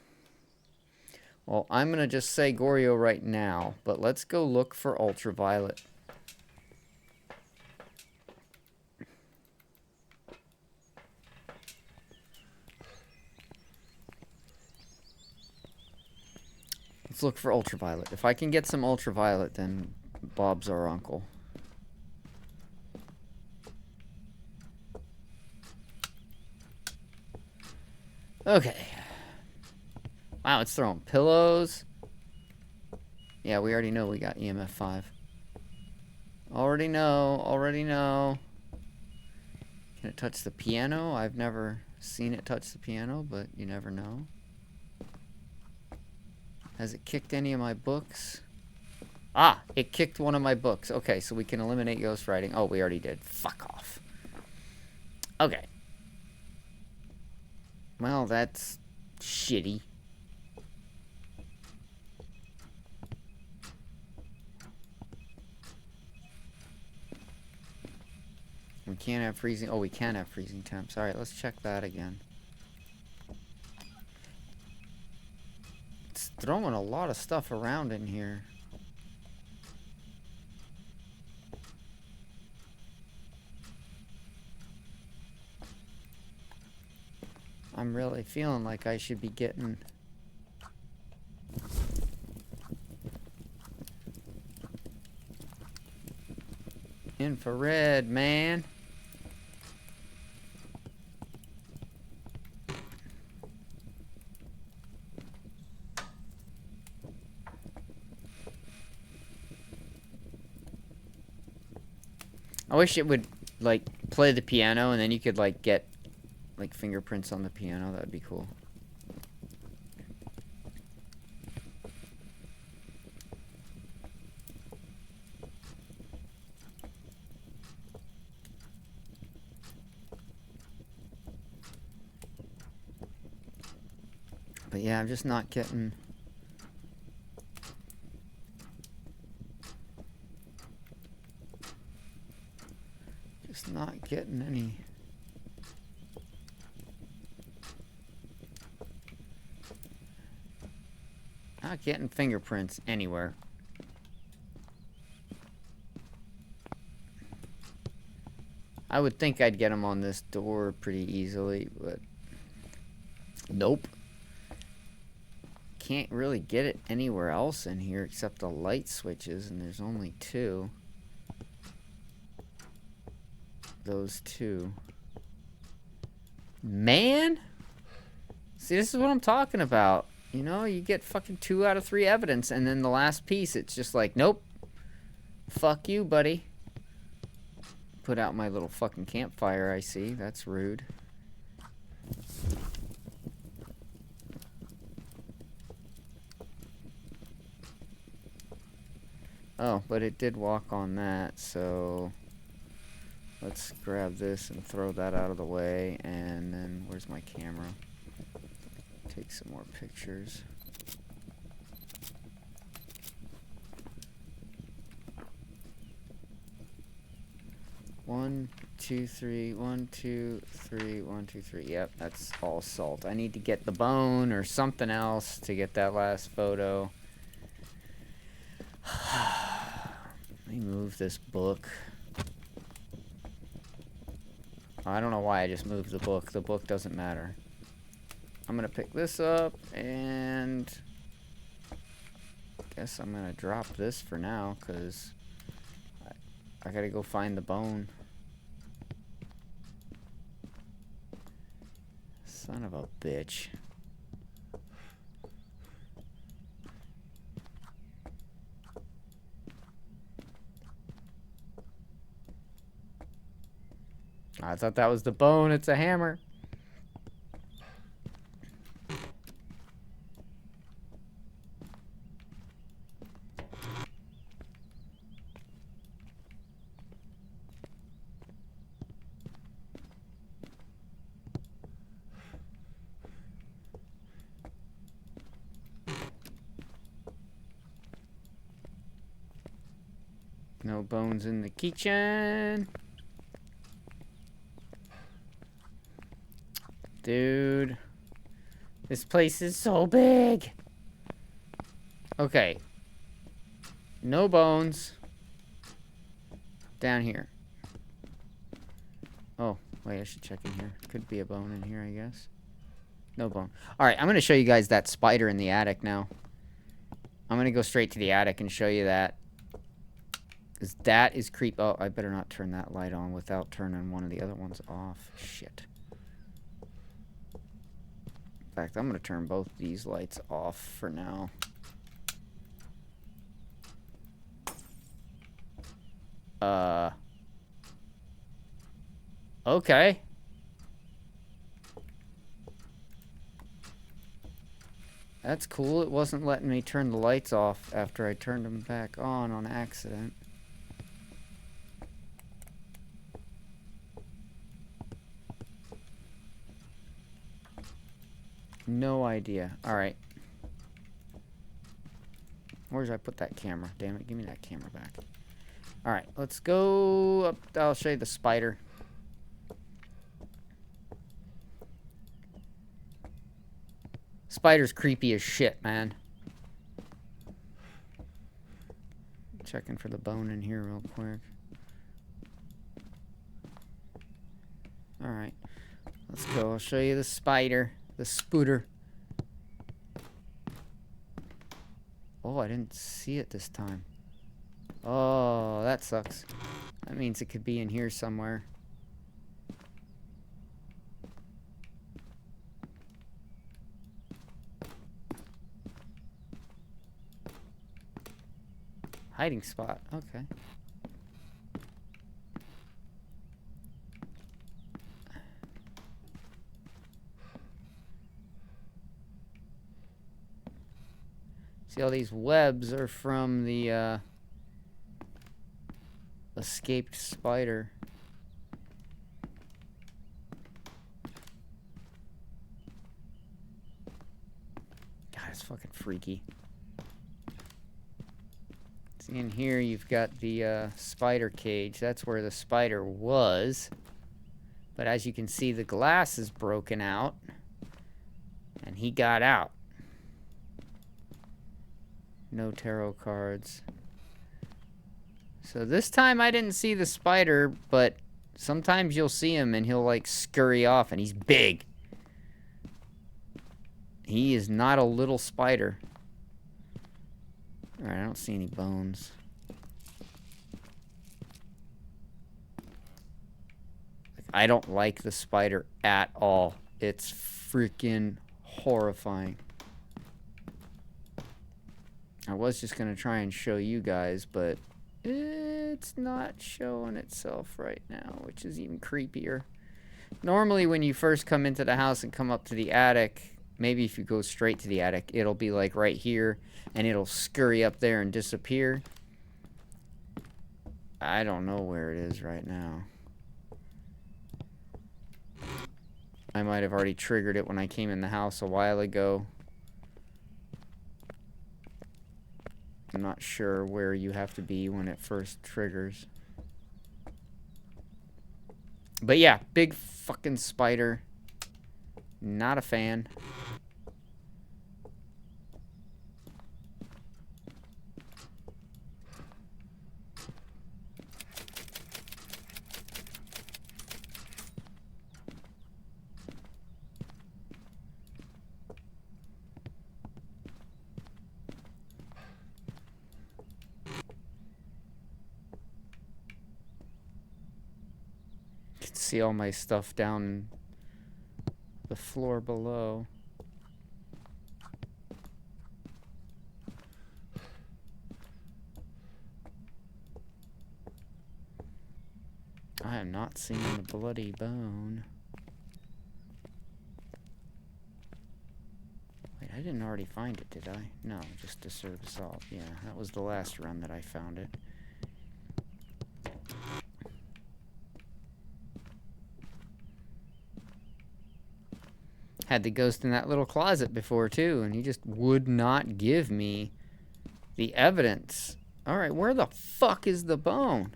A: Well, I'm going to just say Goryo right now, but let's go look for Ultraviolet. Let's look for Ultraviolet. If I can get some Ultraviolet, then Bob's our uncle. Okay. Wow, it's throwing pillows. Yeah, we already know we got EMF 5. Already know. Can it touch the piano? I've never seen it touch the piano, but you never know. Has it kicked any of my books? Ah, it kicked one of my books. Okay, so we can eliminate ghostwriting. Oh, we already did. Fuck off. Okay. Well, that's shitty. We can't have freezing. Oh, we can have freezing temps. Alright, let's check that again. It's throwing a lot of stuff around in here. I'm really feeling like I should be getting... infrared, man. I wish it would, like, play the piano and then you could, like, get, like, fingerprints on the piano. That would be cool. But yeah, I'm just not getting... Just not getting any... Not getting fingerprints anywhere. I would think I'd get them on this door pretty easily, but... Nope. Can't really get it anywhere else in here except the light switches, and there's only 2. Those 2. Man! See, this is what I'm talking about. You know, you get fucking 2 out of 3 evidence, and then the last piece, it's just like, nope. Fuck you, buddy. Put out my little fucking campfire, I see. That's rude. Oh, but it did walk on that, so... Let's grab this and throw that out of the way, and then... Where's my camera? Take some more pictures. One, two, three, 1, 2, 3, 1, 2, 3. Yep, that's all salt. I need to get the bone or something else to get that last photo. Let me move this book. I don't know why I just moved the book. The book doesn't matter. I'm gonna pick this up and guess I'm gonna drop this for now because I gotta go find the bone. Son of a bitch. I thought that was the bone. It's a hammer. No bones in the kitchen. Dude. This place is so big. Okay. No bones. Down here. Oh, wait, I should check in here. Could be a bone in here, I guess. No bone. Alright, I'm going to show you guys that spider in the attic now. I'm going to go straight to the attic and show you that. Because that is creep... Oh, I better not turn that light on without turning one of the other ones off. Shit. In fact, I'm going to turn both these lights off for now. Okay. That's cool. It wasn't letting me turn the lights off after I turned them back on accident. No idea. Alright. Where did I put that camera? Damn it, give me that camera back. Alright, let's go up. I'll show you the spider. Spider's creepy as shit, man. Checking for the bone in here real quick. Alright. Let's go. I'll show you the spider. The spooter. Oh, I didn't see it this time. Oh, that sucks. That means it could be in here somewhere. Hiding spot. Okay. See, all these webs are from the escaped spider. God, it's fucking freaky. See, in here you've got the spider cage. That's where the spider was. But as you can see, the glass is broken out. And he got out. No tarot cards. So this time I didn't see the spider, but sometimes you'll see him and he'll like scurry off, and he's big. He is not a little spider. Alright, I don't see any bones. I don't like the spider at all. It's freaking horrifying. I was just going to try and show you guys, but it's not showing itself right now, which is even creepier. Normally, when you first come into the house and come up to the attic, maybe if you go straight to the attic, it'll be like right here, and it'll scurry up there and disappear. I don't know where it is right now. I might have already triggered it when I came in the house a while ago. I'm not sure where you have to be when it first triggers. But yeah, big fucking spider. Not a fan. See all my stuff down the floor below. I am not seeing the bloody bone. Wait, I didn't already find it, did I? No, just to serve assault. Yeah, that was the last run that I found it. Had the ghost in that little closet before, too, and he just would not give me the evidence. Alright, where the fuck is the bone?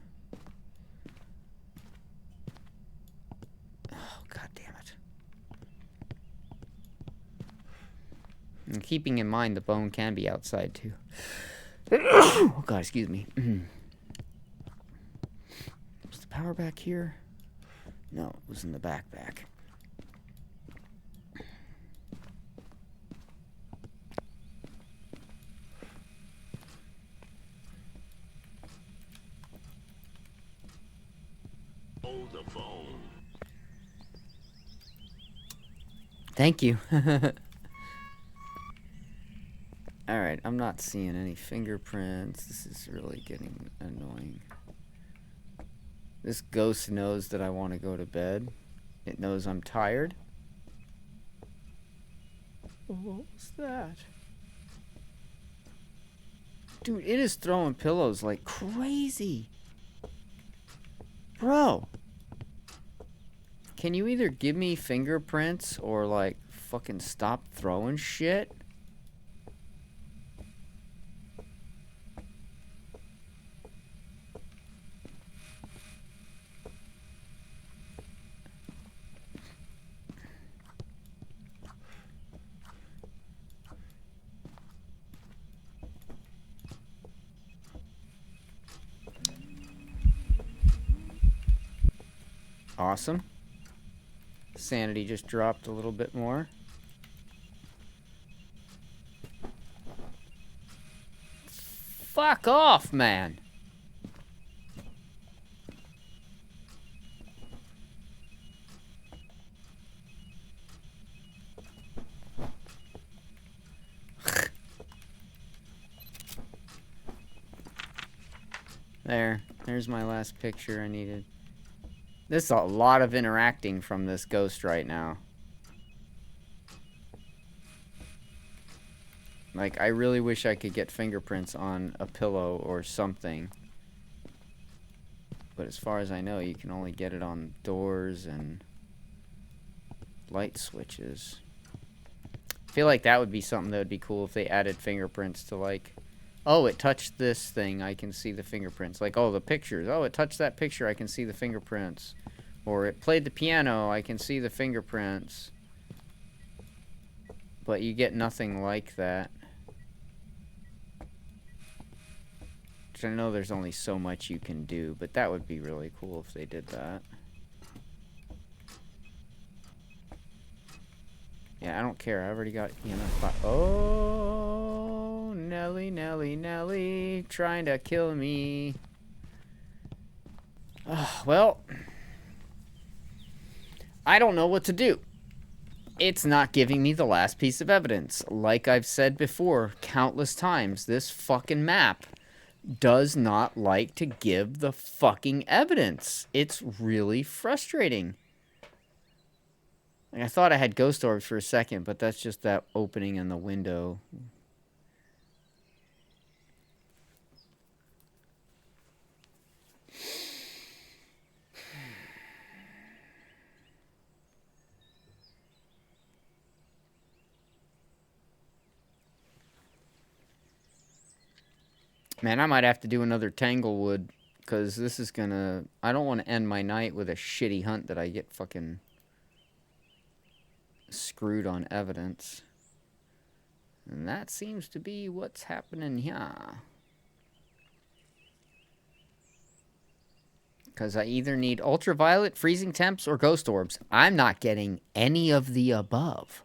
A: Oh, god damn it. And keeping in mind the bone can be outside, too. Oh, god, excuse me. Was the power back here? No, it was in the backpack.
D: The phone.
A: Thank you. Alright, I'm not seeing any fingerprints. This is really getting annoying. This ghost knows that I want to go to bed. It knows I'm tired. What was that? Dude, it is throwing pillows like crazy. Bro. Can you either give me fingerprints or, like, fucking stop throwing shit? Awesome. Sanity just dropped a little bit more. Fuck off, man. There's my last picture I needed. This is a lot of interacting from this ghost right now. Like, I really wish I could get fingerprints on a pillow or something. But as far as I know, you can only get it on doors and light switches. I feel like that would be something that would be cool if they added fingerprints to, like, oh, it touched this thing, I can see the fingerprints. Like, oh, the pictures. Oh, it touched that picture, I can see the fingerprints. Or it played the piano, I can see the fingerprints. But you get nothing like that. Which I know there's only so much you can do, but that would be really cool if they did that. Yeah, I don't care. I already got enough. Oh, Nelly, Nelly, Nelly, trying to kill me. Well, I don't know what to do. It's not giving me the last piece of evidence. Like I've said before countless times, this fucking map does not like to give the fucking evidence. It's really frustrating. Like, I thought I had ghost orbs for a second, but that's just that opening in the window. Man, I might have to do another Tanglewood, because this is gonna... I don't want to end my night with a shitty hunt that I get fucking screwed on evidence. And that seems to be what's happening here. Because I either need ultraviolet, freezing temps, or ghost orbs. I'm not getting any of the above.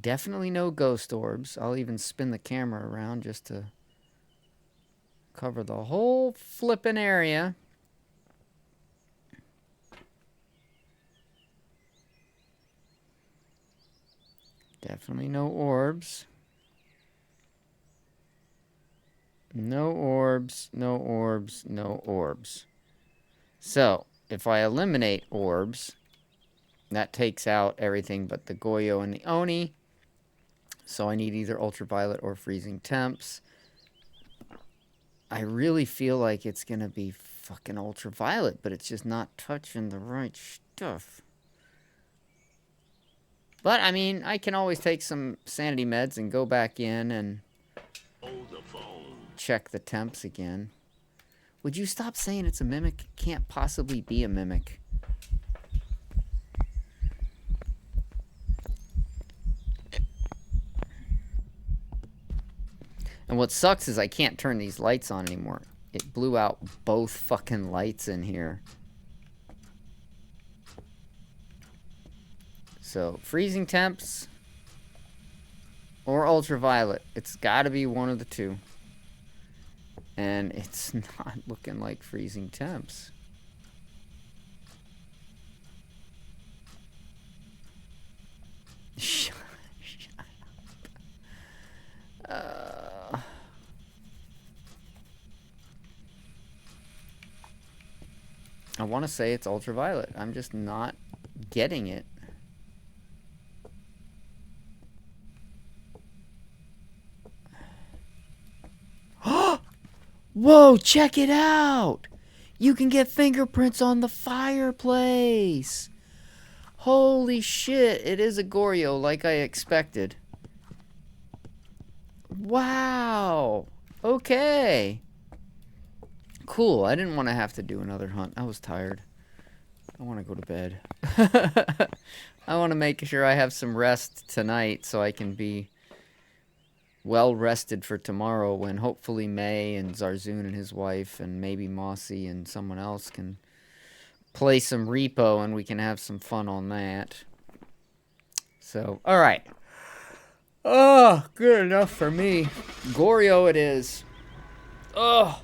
A: Definitely no ghost orbs. I'll even spin the camera around just to cover the whole flippin' area. Definitely no orbs. No orbs, no orbs, no orbs. So, if I eliminate orbs, that takes out everything but the Goyo and the Oni. So I need either ultraviolet or freezing temps. I really feel like it's going to be fucking ultraviolet, but it's just not touching the right stuff. But, I mean, I can always take some sanity meds and go back in and check the temps again. Would you stop saying it's a mimic? It can't possibly be a mimic. And what sucks is I can't turn these lights on anymore. It blew out both fucking lights in here. So, freezing temps or ultraviolet. It's got to be one of the two. And it's not looking like freezing temps. Shut up. I want to say it's ultraviolet. I'm just not getting it. Whoa, check it out! You can get fingerprints on the fireplace! Holy shit, it is a Goryo like I expected. Wow! Okay. Cool, I didn't want to have to do another hunt. I was tired. I want to go to bed. I want to make sure I have some rest tonight so I can be well rested for tomorrow when hopefully May and Zarzoon and his wife and maybe Mossy and someone else can play some repo and we can have some fun on that. So, alright. Oh, good enough for me. Goryo it is. Oh.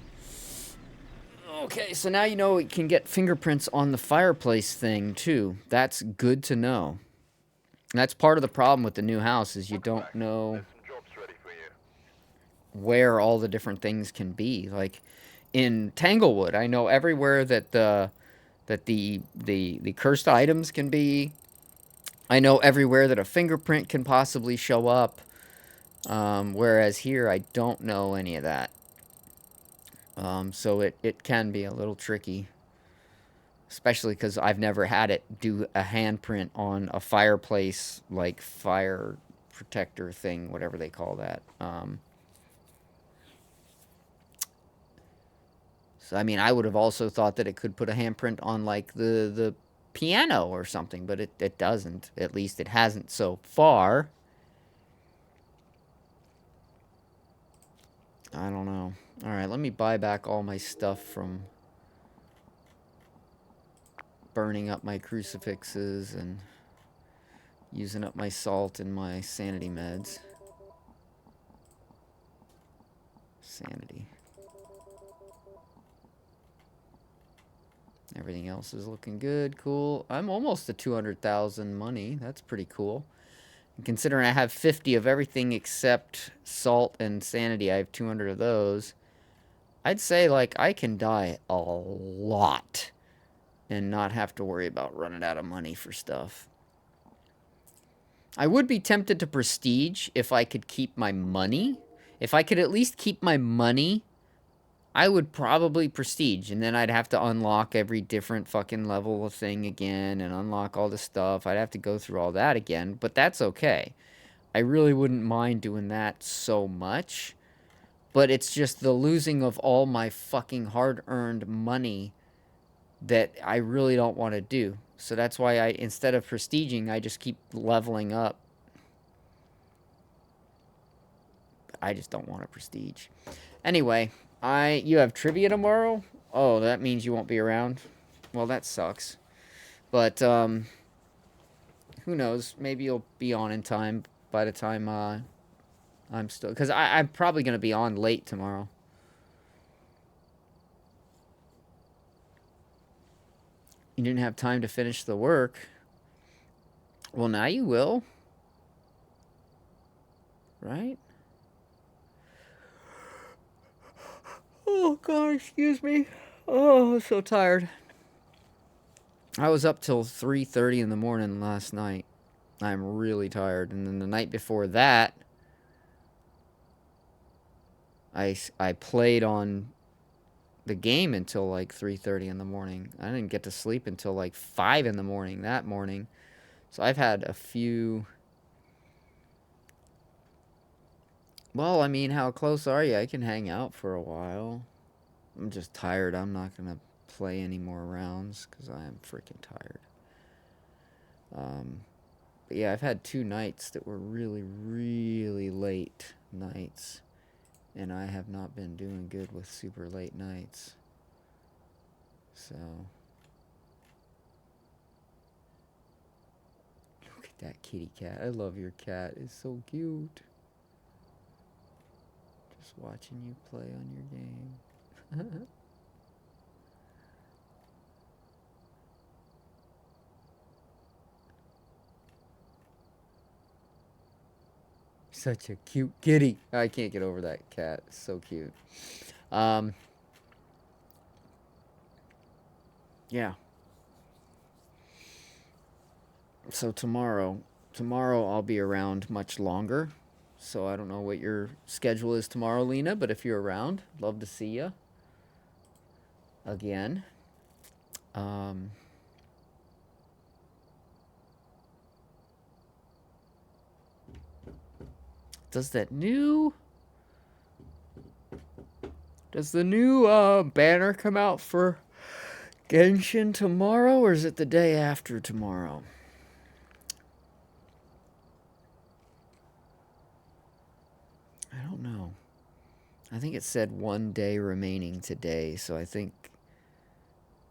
A: Okay, so now you know it can get fingerprints on the fireplace thing too. That's good to know. That's part of the problem with the new house is you don't know
C: There's some jobs ready for you.
A: where all the different things can be. Like in Tanglewood, I know everywhere that the cursed items can be. I know everywhere that a fingerprint can possibly show up. Whereas here, I don't know any of that. So it can be a little tricky. Especially because I've never had it do a handprint on a fireplace, like fire protector thing, whatever they call that. So, I mean, I would have also thought that it could put a handprint on, like, the piano or something, but it doesn't. At least it hasn't so far. I don't know. Alright, let me buy back all my stuff from burning up my crucifixes and using up my salt and my sanity meds. Sanity. Everything else is looking good. Cool. I'm almost to 200,000 money. That's pretty cool. And considering I have 50 of everything except salt and sanity, I have 200 of those. I'd say, like, I can die a lot and not have to worry about running out of money for stuff. I would be tempted to prestige if I could keep my money. If I could at least keep my money, I would probably prestige, and then I'd have to unlock every different fucking level of thing again and unlock all the stuff. I'd have to go through all that again, but that's okay. I really wouldn't mind doing that so much, but it's just the losing of all my fucking hard-earned money that I really don't want to do. So that's why instead of prestiging, I just keep leveling up. I just don't want to prestige. Anyway, you have trivia tomorrow? Oh, that means you won't be around? Well, that sucks. But, who knows? Maybe you'll be on in time by the time, I'm still... Because I'm probably going to be on late tomorrow. You didn't have time to finish the work. Well, now you will. Right? Oh, God, excuse me. Oh, I'm so tired. I was up till 3:30 in the morning last night. I'm really tired. And then the night before that, I played on the game until like 3:30 in the morning. I didn't get to sleep until like 5 in the morning that morning. So I've had a few... Well, I mean, how close are you? I can hang out for a while. I'm just tired. I'm not going to play any more rounds because I am freaking tired. But yeah, I've had 2 nights that were really, really late nights. And I have not been doing good with super late nights. So... Look at that kitty cat. I love your cat. It's so cute. Just watching you play on your game. Such a cute kitty. I can't get over that cat. It's so cute. Yeah. So tomorrow I'll be around much longer. So I don't know what your schedule is tomorrow, Lena, but if you're around, love to see you again. Does the new banner come out for Genshin tomorrow, or is it the day after tomorrow? I don't know. I think it said 1 day remaining today, so I think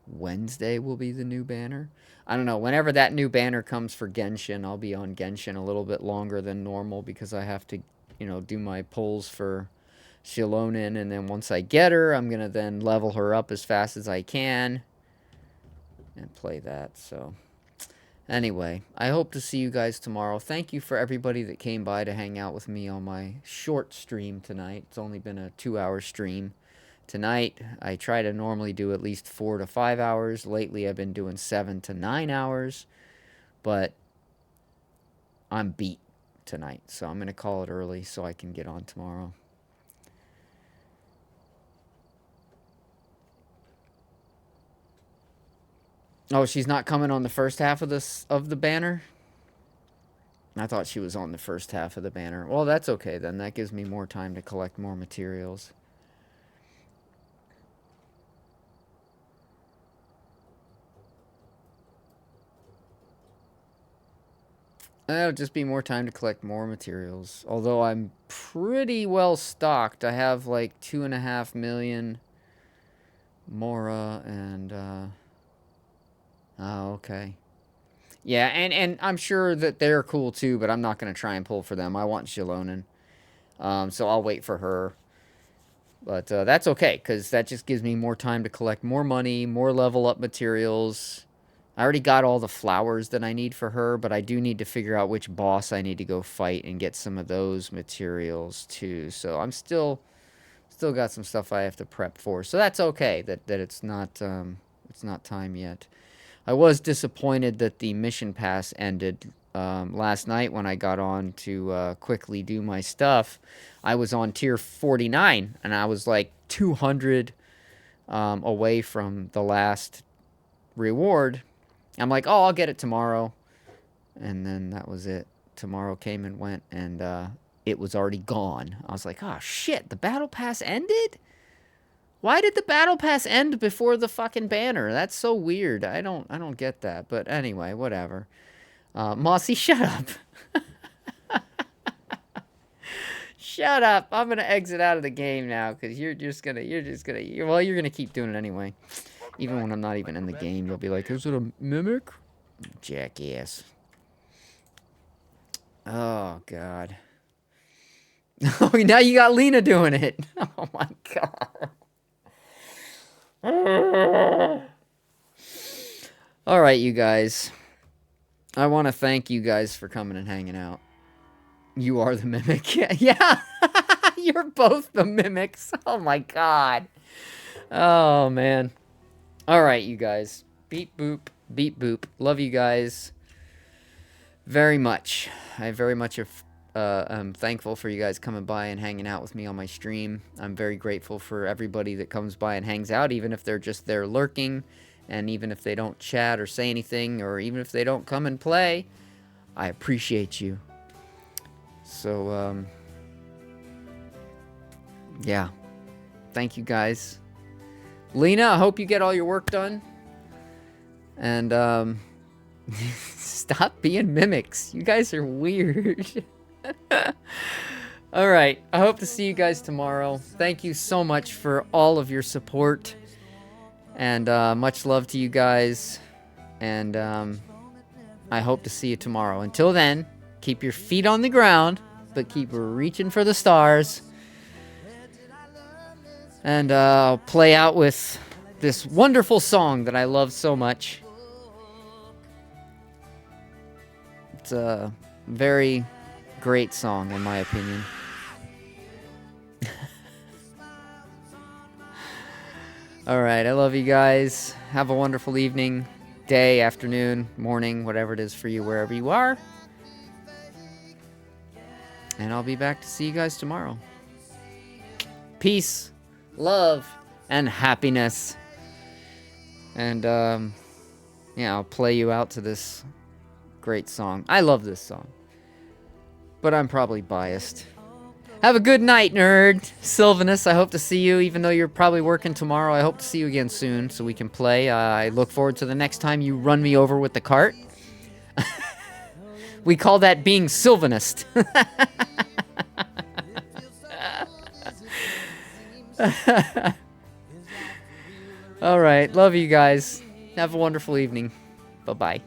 A: Wednesday will be the new banner. I don't know. Whenever that new banner comes for Genshin, I'll be on Genshin a little bit longer than normal because I have to, do my pulls for Shilonin, and then once I get her, I'm going to then level her up as fast as I can and play that. So, anyway, I hope to see you guys tomorrow. Thank you for everybody that came by to hang out with me on my short stream tonight. It's only been a 2-hour stream. Tonight, I try to normally do at least 4 to 5 hours. Lately, I've been doing 7 to 9 hours. But I'm beat tonight, so I'm going to call it early so I can get on tomorrow. Oh, she's not coming on the first half of the banner? I thought she was on the first half of the banner. Well, that's okay then. That gives me more time to collect more materials. That'll just be more time to collect more materials. Although I'm pretty well stocked. I have like 2.5 million Mora and oh, okay. Yeah, and I'm sure that they're cool too, but I'm not going to try and pull for them. I want Shilonin. So I'll wait for her. But that's okay, because that just gives me more time to collect more money, more level up materials. I already got all the flowers that I need for her, but I do need to figure out which boss I need to go fight and get some of those materials too. So I'm still got some stuff I have to prep for. So that's okay that it's not time yet. I was disappointed that the mission pass ended last night when I got on to quickly do my stuff. I was on tier 49, and I was like 200 away from the last reward. I'm like, oh, I'll get it tomorrow. And then that was it. Tomorrow came and went, and it was already gone. I was like, oh, shit, the battle pass ended? Why did the battle pass end before the fucking banner? That's so weird. I don't get that. But anyway, whatever. Mossy, shut up. Shut up. I'm gonna exit out of the game now because you're gonna keep doing it anyway. Even when I'm not even in the game, you'll be like, is it a mimic? Jackass. Oh God. Oh, now you got Lena doing it. Oh my God. All right, you guys. I want to thank you guys for coming and hanging out. You are the mimic. Yeah. You're both the mimics. Oh my God. Oh man. All right, you guys. Beep boop. Beep boop. Love you guys very much. I very much am thankful for you guys coming by and hanging out with me on my stream. I'm very grateful for everybody that comes by and hangs out, even if they're just there lurking, and even if they don't chat or say anything, or even if they don't come and play. I appreciate you. So, yeah. Thank you guys. Lena, I hope you get all your work done. And, stop being mimics. You guys are weird. Alright, I hope to see you guys tomorrow. Thank you so much for all of your support. And much love to you guys. And I hope to see you tomorrow. Until then, keep your feet on the ground, but keep reaching for the stars. And I'll play out with this wonderful song that I love so much. It's a very great song, in my opinion. Alright, I love you guys. Have a wonderful evening, day, afternoon, morning, whatever it is for you, wherever you are. And I'll be back to see you guys tomorrow. Peace, love, and happiness. And, yeah, I'll play you out to this great song. I love this song. But I'm probably biased. Have a good night, nerd. Sylvanus, I hope to see you, even though you're probably working tomorrow. I hope to see you again soon so we can play. I look forward to the next time you run me over with the cart. We call that being Sylvanist. All right. Love you guys. Have a wonderful evening. Bye-bye.